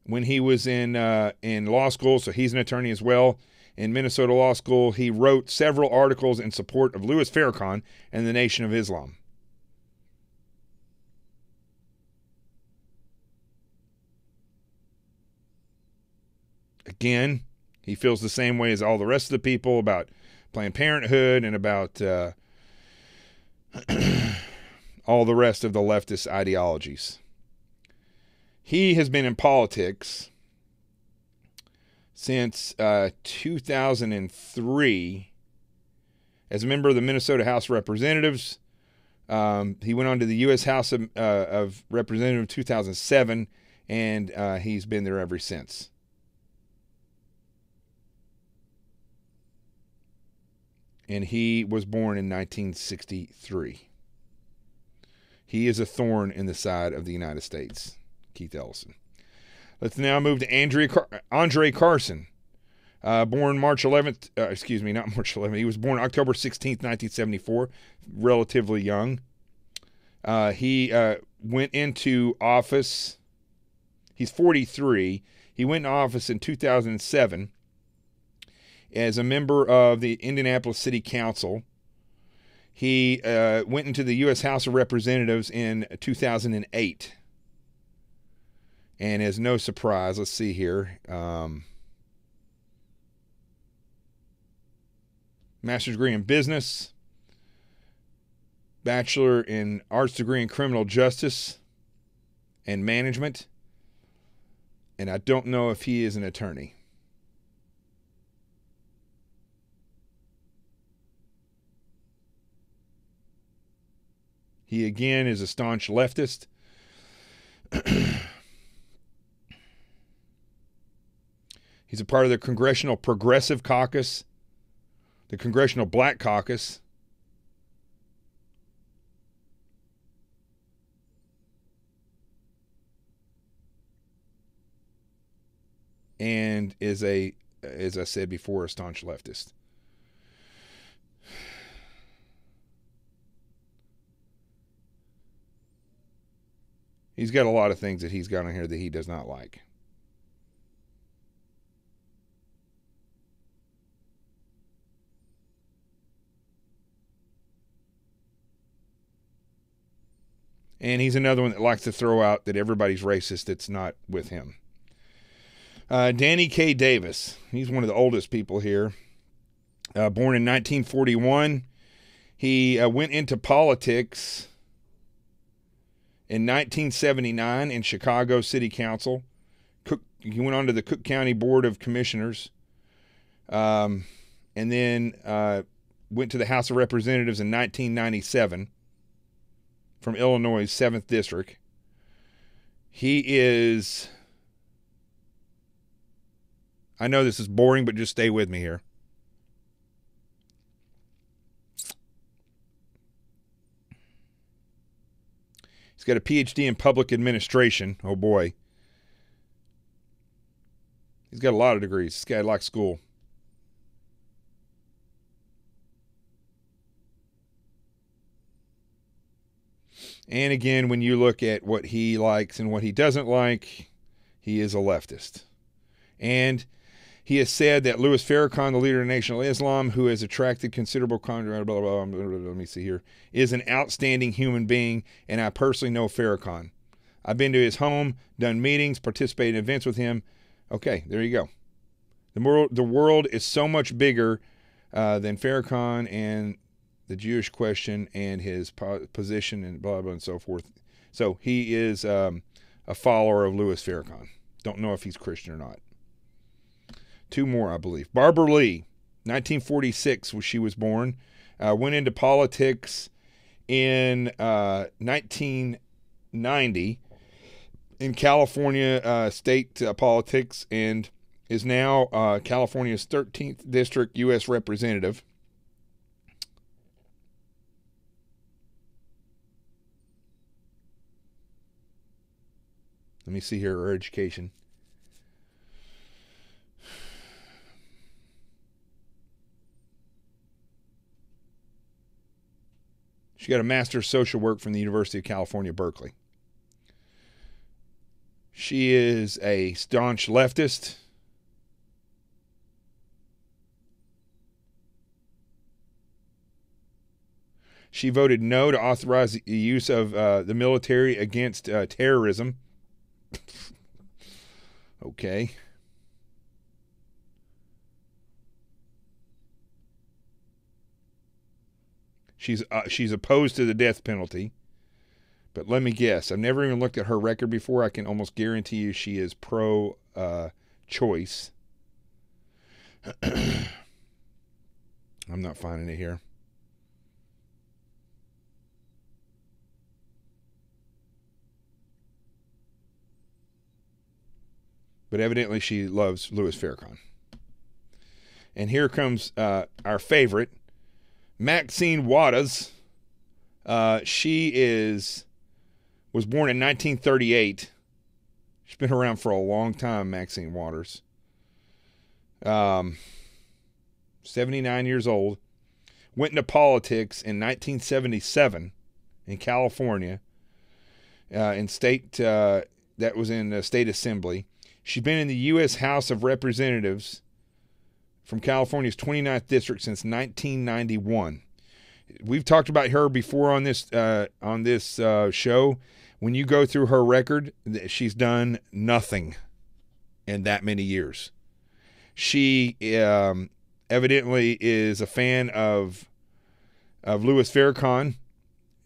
When he was in law school, so he's an attorney as well, in Minnesota Law School, he wrote several articles in support of Louis Farrakhan and the Nation of Islam. Again, he feels the same way as all the rest of the people about Planned Parenthood and about all the rest of the leftist ideologies. He has been in politics since 2003 as a member of the Minnesota House of Representatives. He went on to the U.S. House of Representatives in 2007, and he's been there ever since. And he was born in 1963. He is a thorn in the side of the United States, Keith Ellison. Let's now move to Andre Carson, born March 11th. Not March 11th. He was born October 16th, 1974, relatively young. He went into office. He's 43. He went into office in 2007 as a member of the Indianapolis City Council. He went into the U.S. House of Representatives in 2008. And as no surprise, let's see here. Master's degree in business. Bachelor in arts degree in criminal justice and management. And I don't know if he is an attorney. He, again, is a staunch leftist. He's a part of the Congressional Progressive Caucus, the Congressional Black Caucus, and is a, as I said before, a staunch leftist. He's got a lot of things that he's got on here that he does not like. And he's another one that likes to throw out that everybody's racist that's not with him. Danny K. Davis. He's one of the oldest people here. Born in 1941. He went into politics in 1979 in Chicago City Council. He went on to the Cook County Board of Commissioners. And then went to the House of Representatives in 1997 from Illinois' 7th District. He is... I know this is boring, but just stay with me here. He's got a PhD in public administration. Oh, boy. He's got a lot of degrees. This guy likes school. And again, when you look at what he likes and what he doesn't like, he is a leftist. And he has said that Louis Farrakhan, the leader of the Nation of Islam, who has attracted considerable let me see here, is an outstanding human being, and I personally know Farrakhan. I've been to his home, done meetings, participated in events with him. Okay, there you go. The world is so much bigger than Farrakhan and the Jewish question and his position and blah, blah, and so forth. So he is a follower of Louis Farrakhan. Don't know if he's Christian or not. Two more, I believe. Barbara Lee, 1946, when she was born, went into politics in 1990 in California state politics and is now California's 13th District U.S. Representative. Let me see here, her education. She got a Master's of Social Work from the University of California, Berkeley. She is a staunch leftist. She voted no to authorize the use of the military against terrorism. Okay. She's opposed to the death penalty. But let me guess. I've never even looked at her record before. I can almost guarantee you she is pro-choice. I'm not finding it here. But evidently she loves Louis Farrakhan. And here comes our favorite, Maxine Waters. She was born in 1938. She's been around for a long time, Maxine Waters. 79 years old. Went into politics in 1977 in California. That was in the state assembly. She's been in the U.S. House of Representatives from California's 29th district since 1991. We've talked about her before on this show. When you go through her record, she's done nothing in that many years. She evidently is a fan of Louis Farrakhan.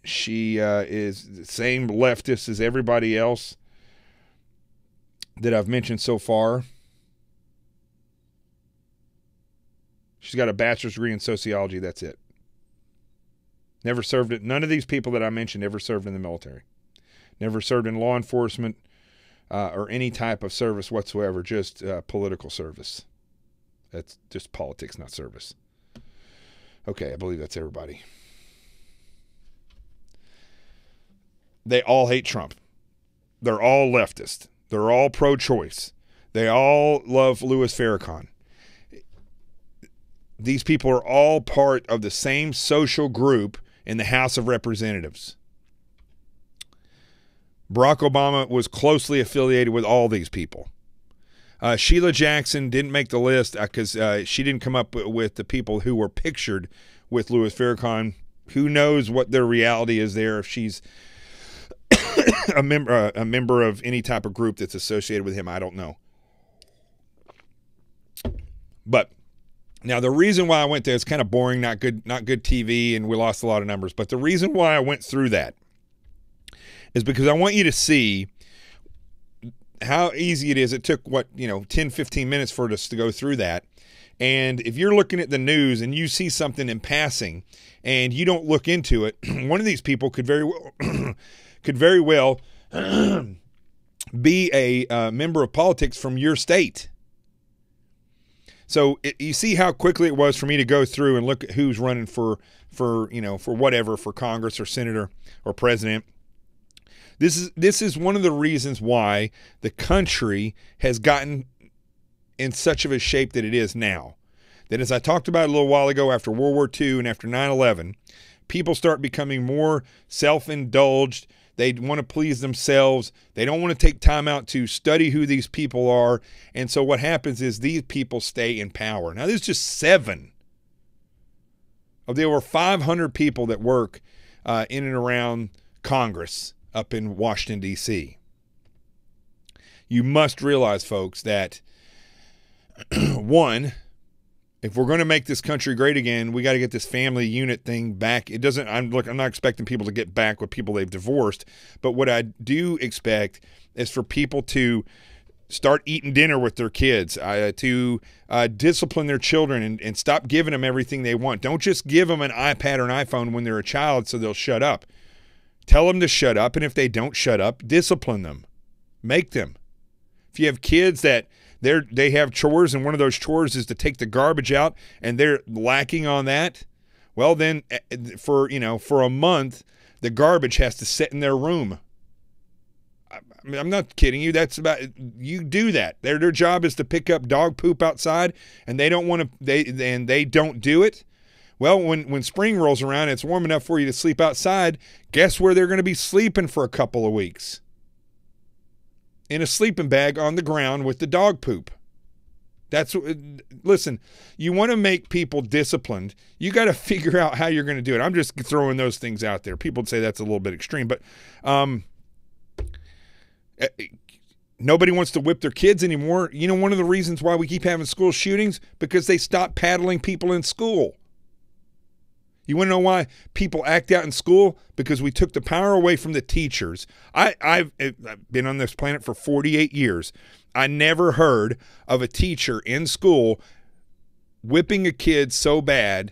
She is the same leftist as everybody else that I've mentioned so far. She's got a bachelor's degree in sociology. That's it. Never served it. None of these people that I mentioned ever served in the military. Never served in law enforcement or any type of service whatsoever. Just political service. That's just politics, not service. Okay, I believe that's everybody. They all hate Trump. They're all leftist. They're all pro-choice. They all love Louis Farrakhan. These people are all part of the same social group in the House of Representatives. Barack Obama was closely affiliated with all these people. Sheila Jackson didn't make the list because she didn't come up with the people who were pictured with Louis Farrakhan. Who knows what their reality is there if she's a member of any type of group that's associated with him. I don't know. But now the reason why I went there, it's kind of boring, not good TV, and we lost a lot of numbers. But the reason why I went through that is because I want you to see how easy it is. It took 10, 15 minutes for us to go through that. And if you're looking at the news and you see something in passing and you don't look into it, one of these people could very well be a member of politics from your state. So you see how quickly it was for me to go through and look at who's running for whatever, for Congress or senator or president. This is one of the reasons why the country has gotten in such of a shape that it is now. That, as I talked about a little while ago, after World War II and after 9/11, people start becoming more self-indulged. They want to please themselves. They don't want to take time out to study who these people are. And so what happens is these people stay in power. Now, there's just 7 of the over 500 people that work in and around Congress up in Washington, D.C. You must realize, folks, that one, if we're going to make this country great again, we got to get this family unit thing back. I'm not expecting people to get back with people they've divorced, but what I do expect is for people to start eating dinner with their kids, to discipline their children and stop giving them everything they want. Don't just give them an iPad or an iPhone when they're a child so they'll shut up. Tell them to shut up, and if they don't shut up, discipline them. Make them. If you have kids that they have chores, and one of those chores is to take the garbage out, and they're lacking on that, well, then for a month, the garbage has to sit in their room. I'm not kidding you. You do that. Their job is to pick up dog poop outside, and they don't want to. They don't do it. Well, when spring rolls around, it's warm enough for you to sleep outside. Guess where they're going to be sleeping for a couple of weeks? In a sleeping bag on the ground with the dog poop. Listen, you want to make people disciplined. You got to figure out how you're going to do it. I'm just throwing those things out there. People would say that's a little bit extreme, but nobody wants to whip their kids anymore. You know, one of the reasons why we keep having school shootings, because they stopped paddling people in school. You want to know why people act out in school? Because we took the power away from the teachers. I've been on this planet for 48 years. I never heard of a teacher in school whipping a kid so bad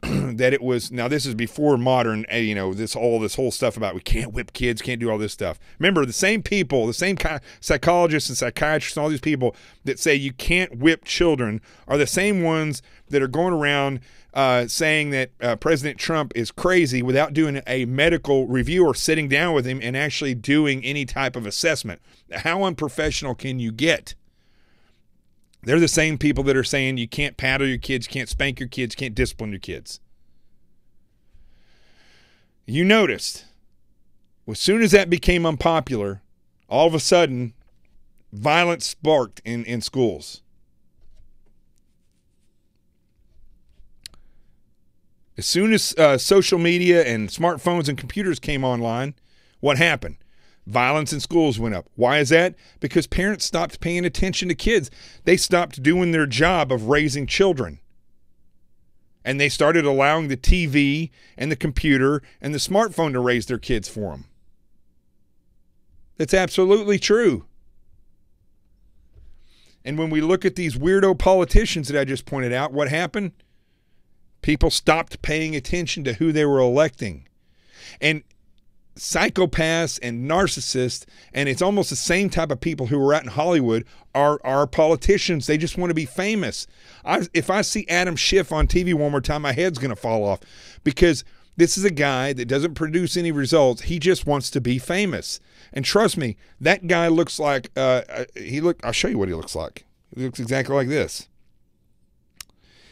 that it was, now this is before modern, you know, this whole stuff about we can't whip kids, can't do all this stuff. Remember, the same people, the same kind of psychologists and psychiatrists and all these people that say you can't whip children are the same ones that are going around saying that President Trump is crazy without doing a medical review or sitting down with him and actually doing any type of assessment. How unprofessional can you get? They're the same people that are saying you can't paddle your kids, can't spank your kids, can't discipline your kids. You noticed, as soon as that became unpopular, all of a sudden, violence sparked in schools. As soon as social media and smartphones and computers came online, what happened? Violence in schools went up. Why is that? Because parents stopped paying attention to kids. They stopped doing their job of raising children. And they started allowing the TV and the computer and the smartphone to raise their kids for them. That's absolutely true. And when we look at these weirdo politicians that I just pointed out, what happened? People stopped paying attention to who they were electing. And psychopaths and narcissists, and it's almost the same type of people who are out in Hollywood, are politicians. They just want to be famous. If I see Adam Schiff on TV one more time, my head's going to fall off, because this is a guy that doesn't produce any results. He just wants to be famous. And trust me, that guy looks like, I'll show you what he looks like. He looks exactly like this.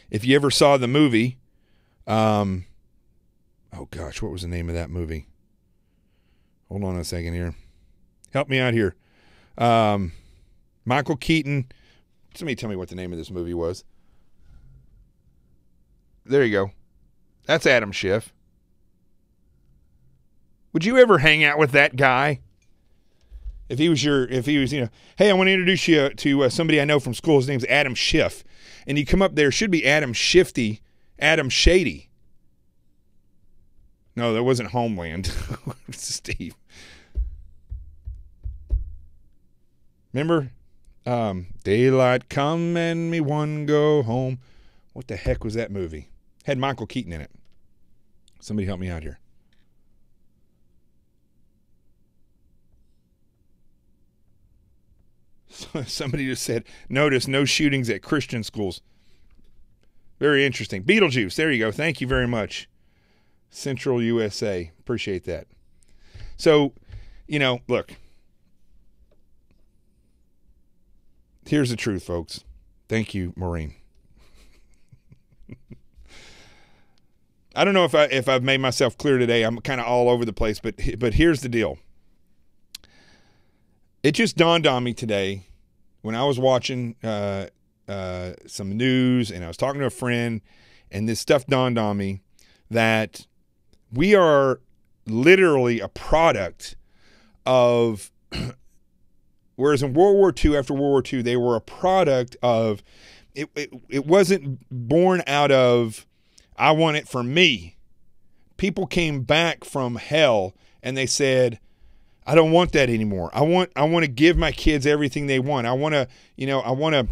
If you ever saw the movie, oh gosh, what was the name of that movie? Hold on a second here. Help me out here. Michael Keaton. Somebody tell me what the name of this movie was. There you go. That's Adam Schiff. Would you ever hang out with that guy? If he was, you know, hey, I want to introduce you to somebody I know from school. His name's Adam Schiff. And you come up there, should be Adam Shifty, Adam Shady. No, that wasn't Homeland. Steve. Remember? Daylight come and me one go home. What the heck was that movie? Had Michael Keaton in it. Somebody help me out here. Somebody just said, notice no shootings at Christian schools. Very interesting. Beetlejuice. There you go. Thank you very much. Central USA. Appreciate that. So, you know, look. Here's the truth, folks. Thank you, Maureen. I don't know if I've made myself clear today. I'm kind of all over the place, but here's the deal. It just dawned on me today when I was watching some news and I was talking to a friend, and this stuff dawned on me that we are literally a product of, whereas in World War II, after World War II, they were a product of, it wasn't born out of, I want it for me. People came back from hell and they said, I don't want that anymore. I want to give my kids everything they want. I want to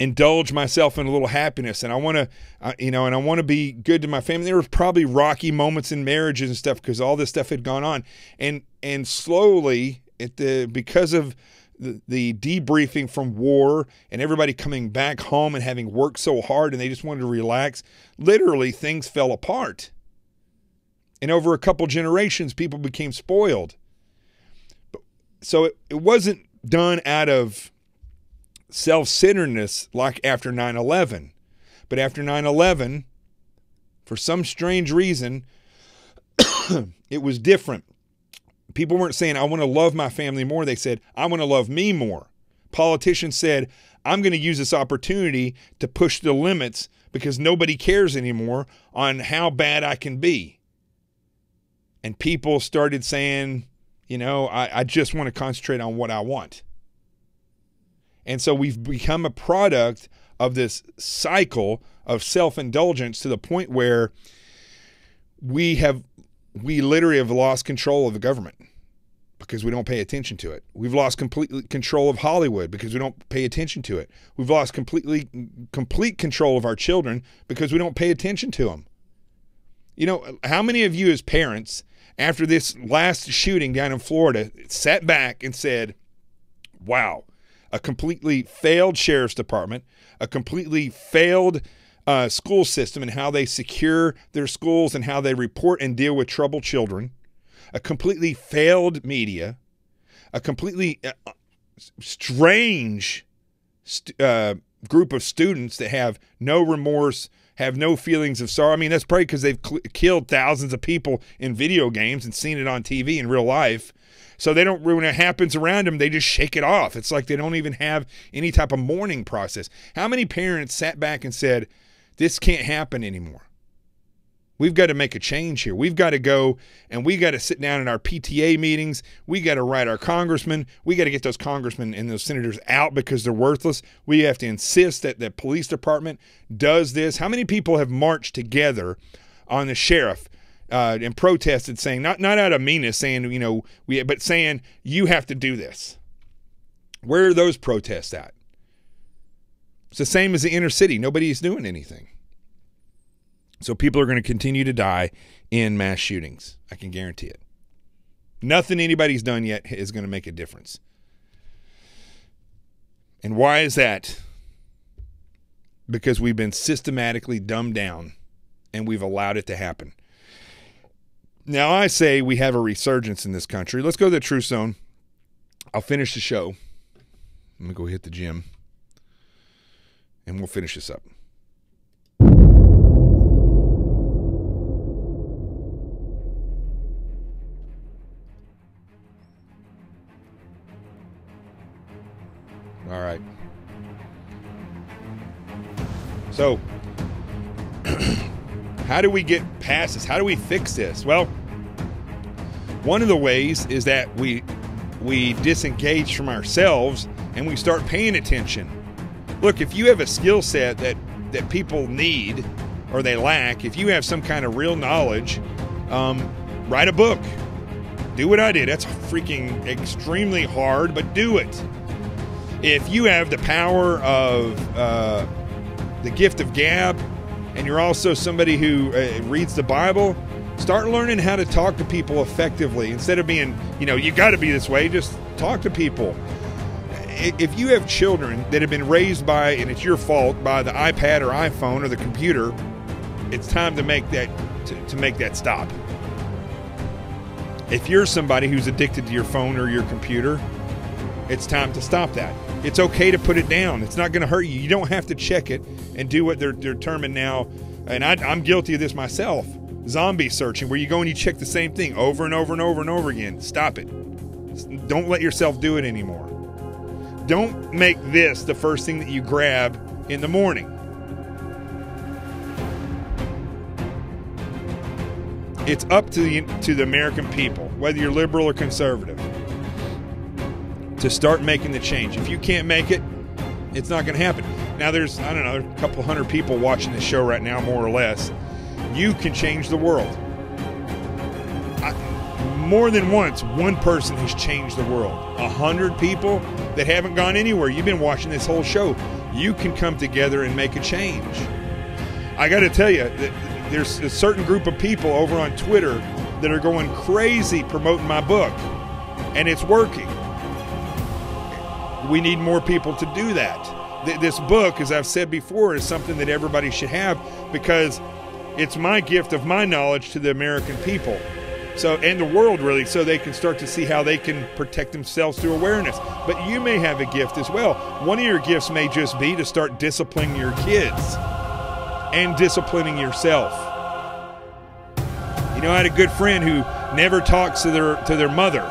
indulge myself in a little happiness, and I want to be good to my family. There were probably rocky moments in marriages and stuff because all this stuff had gone on, and slowly because of the debriefing from war and everybody coming back home and having worked so hard and they just wanted to relax, literally things fell apart. And over a couple generations, people became spoiled. So it wasn't done out of self-centeredness like after 9/11. But after 9/11, For some strange reason, it was different. People weren't saying, I want to love my family more. They said, I want to love me more. Politicians said, I'm going to use this opportunity to push the limits because nobody cares anymore on how bad I can be. And people started saying, you know, I just want to concentrate on what I want. And so we've become a product of this cycle of self-indulgence to the point where we literally have lost control of the government because we don't pay attention to it. We've lost complete control of Hollywood because we don't pay attention to it. We've lost complete control of our children because we don't pay attention to them. You know, how many of you as parents, after this last shooting down in Florida, sat back and said, wow, a completely failed sheriff's department, a completely failed school system and how they secure their schools and how they report and deal with troubled children, a completely failed media, a completely strange group of students that have no remorse, have no feelings of sorrow. I mean, that's probably because they've killed thousands of people in video games and seen it on TV in real life. So they don't, when it happens around them, they just shake it off. It's like they don't even have any type of mourning process. How many parents sat back and said, this can't happen anymore? We've got to make a change here. We've got to go and we got to sit down in our PTA meetings. We got to write our congressmen. We got to get those congressmen and those senators out because they're worthless. We have to insist that the police department does this. How many people have marched together on the sheriff and protested, saying, not out of meanness, saying, you know, but saying you have to do this? Where are those protests at? It's the same as the inner city. Nobody's doing anything. So people are going to continue to die in mass shootings. I can guarantee it. Nothing anybody's done yet is going to make a difference. And why is that? Because we've been systematically dumbed down and we've allowed it to happen. Now I say we have a resurgence in this country. Let's go to the Truth Zone. I'll finish the show. I'm going to go hit the gym and we'll finish this up. All right. So, how do we get past this? How do we fix this? Well, one of the ways is that we disengage from ourselves and we start paying attention. Look, if you have a skill set that people need or they lack, if you have some kind of real knowledge, write a book. Do what I did. That's freaking extremely hard, but do it. If you have the power of the gift of gab and you're also somebody who reads the Bible, start learning how to talk to people effectively. Instead of being, you know, you got to be this way, just talk to people. If you have children that have been raised by, and it's your fault, by the iPad or iPhone or the computer, it's time to make that to make that stop. If you're somebody who's addicted to your phone or your computer, it's time to stop that. It's okay to put it down. It's not going to hurt you. You don't have to check it and do what they're determined now. And I'm guilty of this myself. Zombie searching, where you go and you check the same thing over and over and over and over again. Stop it. Don't let yourself do it anymore. Don't make this the first thing that you grab in the morning. It's up to the American people, whether you're liberal or conservative, to start making the change. If you can't make it, it's not going to happen. Now there's, I don't know, a couple hundred people watching this show right now, more or less. You can change the world. More than once, one person has changed the world. 100 people that haven't gone anywhere. You've been watching this whole show. You can come together and make a change. I got to tell you, that there's a certain group of people over on Twitter that are going crazy promoting my book, and it's working. We need more people to do that. This book, as I've said before, is something that everybody should have because it's my gift of my knowledge to the American people, so, and the world really, so they can start to see how they can protect themselves through awareness. But you may have a gift as well. One of your gifts may just be to start disciplining your kids and disciplining yourself. You know, I had a good friend who never talks to their mother.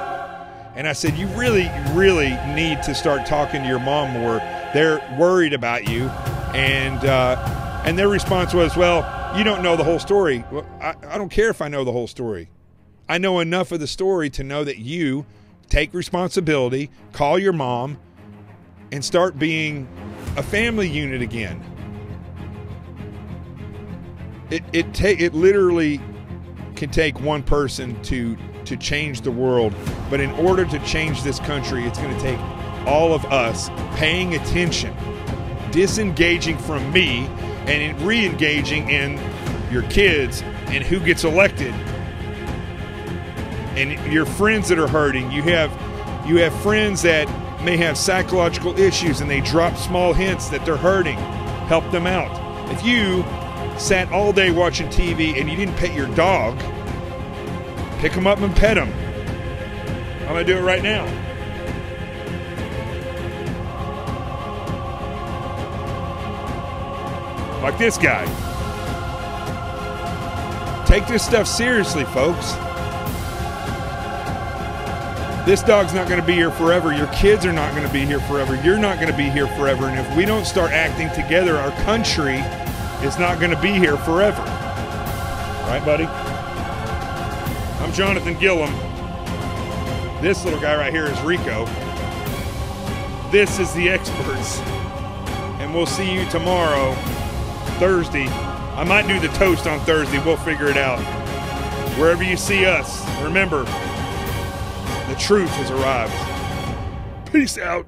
And I said, you really, really need to start talking to your mom more. They're worried about you. And their response was, well, you don't know the whole story. Well, I don't care if I know the whole story. I know enough of the story to know that you take responsibility, call your mom, and start being a family unit again. It literally can take one person to change the world, but in order to change this country, it's going to take all of us paying attention, disengaging from me, and re-engaging in your kids and who gets elected, and your friends that are hurting. You have friends that may have psychological issues, and they drop small hints that they're hurting. Help them out. If you sat all day watching TV and you didn't pet your dog, pick him up and pet him. I'm going to do it right now. Like this guy. Take this stuff seriously, folks. This dog's not going to be here forever. Your kids are not going to be here forever. You're not going to be here forever. And if we don't start acting together, our country is not going to be here forever. Right, buddy? I'm Jonathan Gillum. This little guy right here is Rico. This is The Experts. And we'll see you tomorrow, Thursday. I might do the toast on Thursday. We'll figure it out. Wherever you see us, remember, the truth has arrived. Peace out.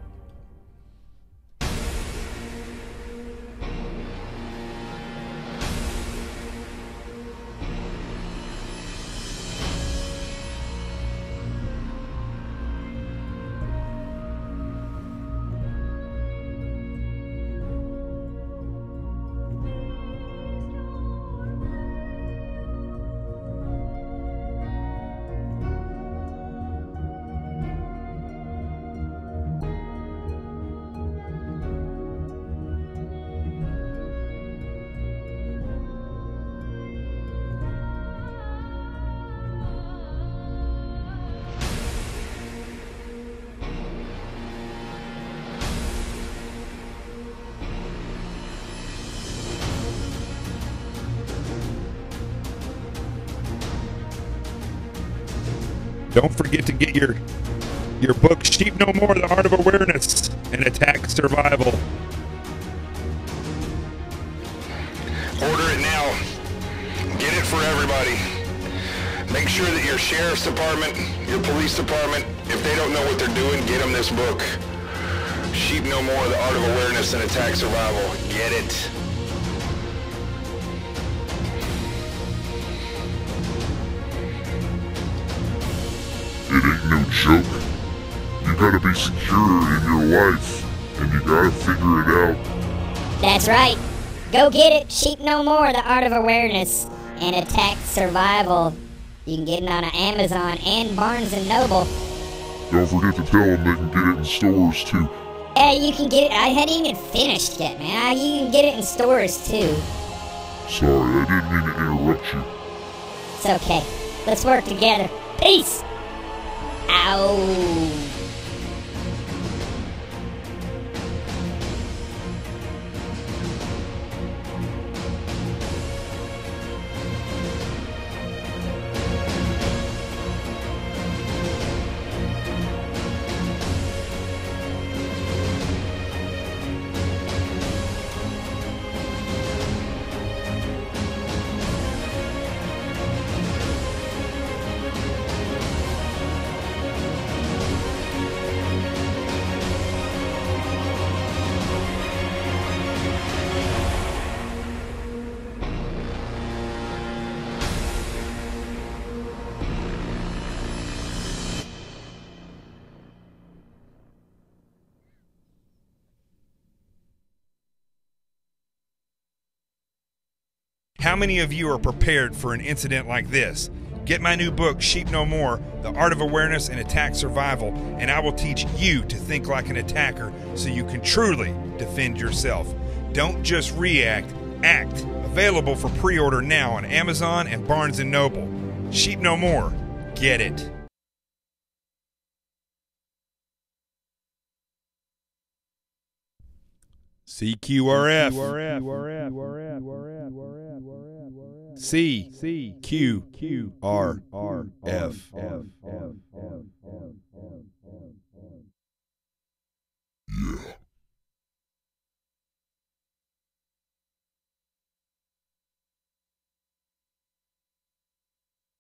Don't forget to get your book, Sheep No More, The Art of Awareness and Attack Survival. Order it now. Get it for everybody. Make sure that your sheriff's department, your police department, if they don't know what they're doing, get them this book. Sheep No More, The Art of Awareness and Attack Survival. Get it. It ain't no joke. You gotta be secure in your life, and you gotta figure it out. That's right. Go get it. Sheep No More, The Art of Awareness and Attack Survival. You can get it on Amazon and Barnes & Noble. Don't forget to tell them they can get it in stores too. You can get it. I hadn't even finished yet, man. You can get it in stores too. Sorry, I didn't mean to interrupt you. It's okay. Let's work together. Peace. Ow. How many of you are prepared for an incident like this? Get my new book, Sheep No More, The Art of Awareness and Attack Survival, and I will teach you to think like an attacker so you can truly defend yourself. Don't just react, act. Available for pre-order now on Amazon and Barnes & Noble. Sheep no more. Get it. CQRF. CQRF.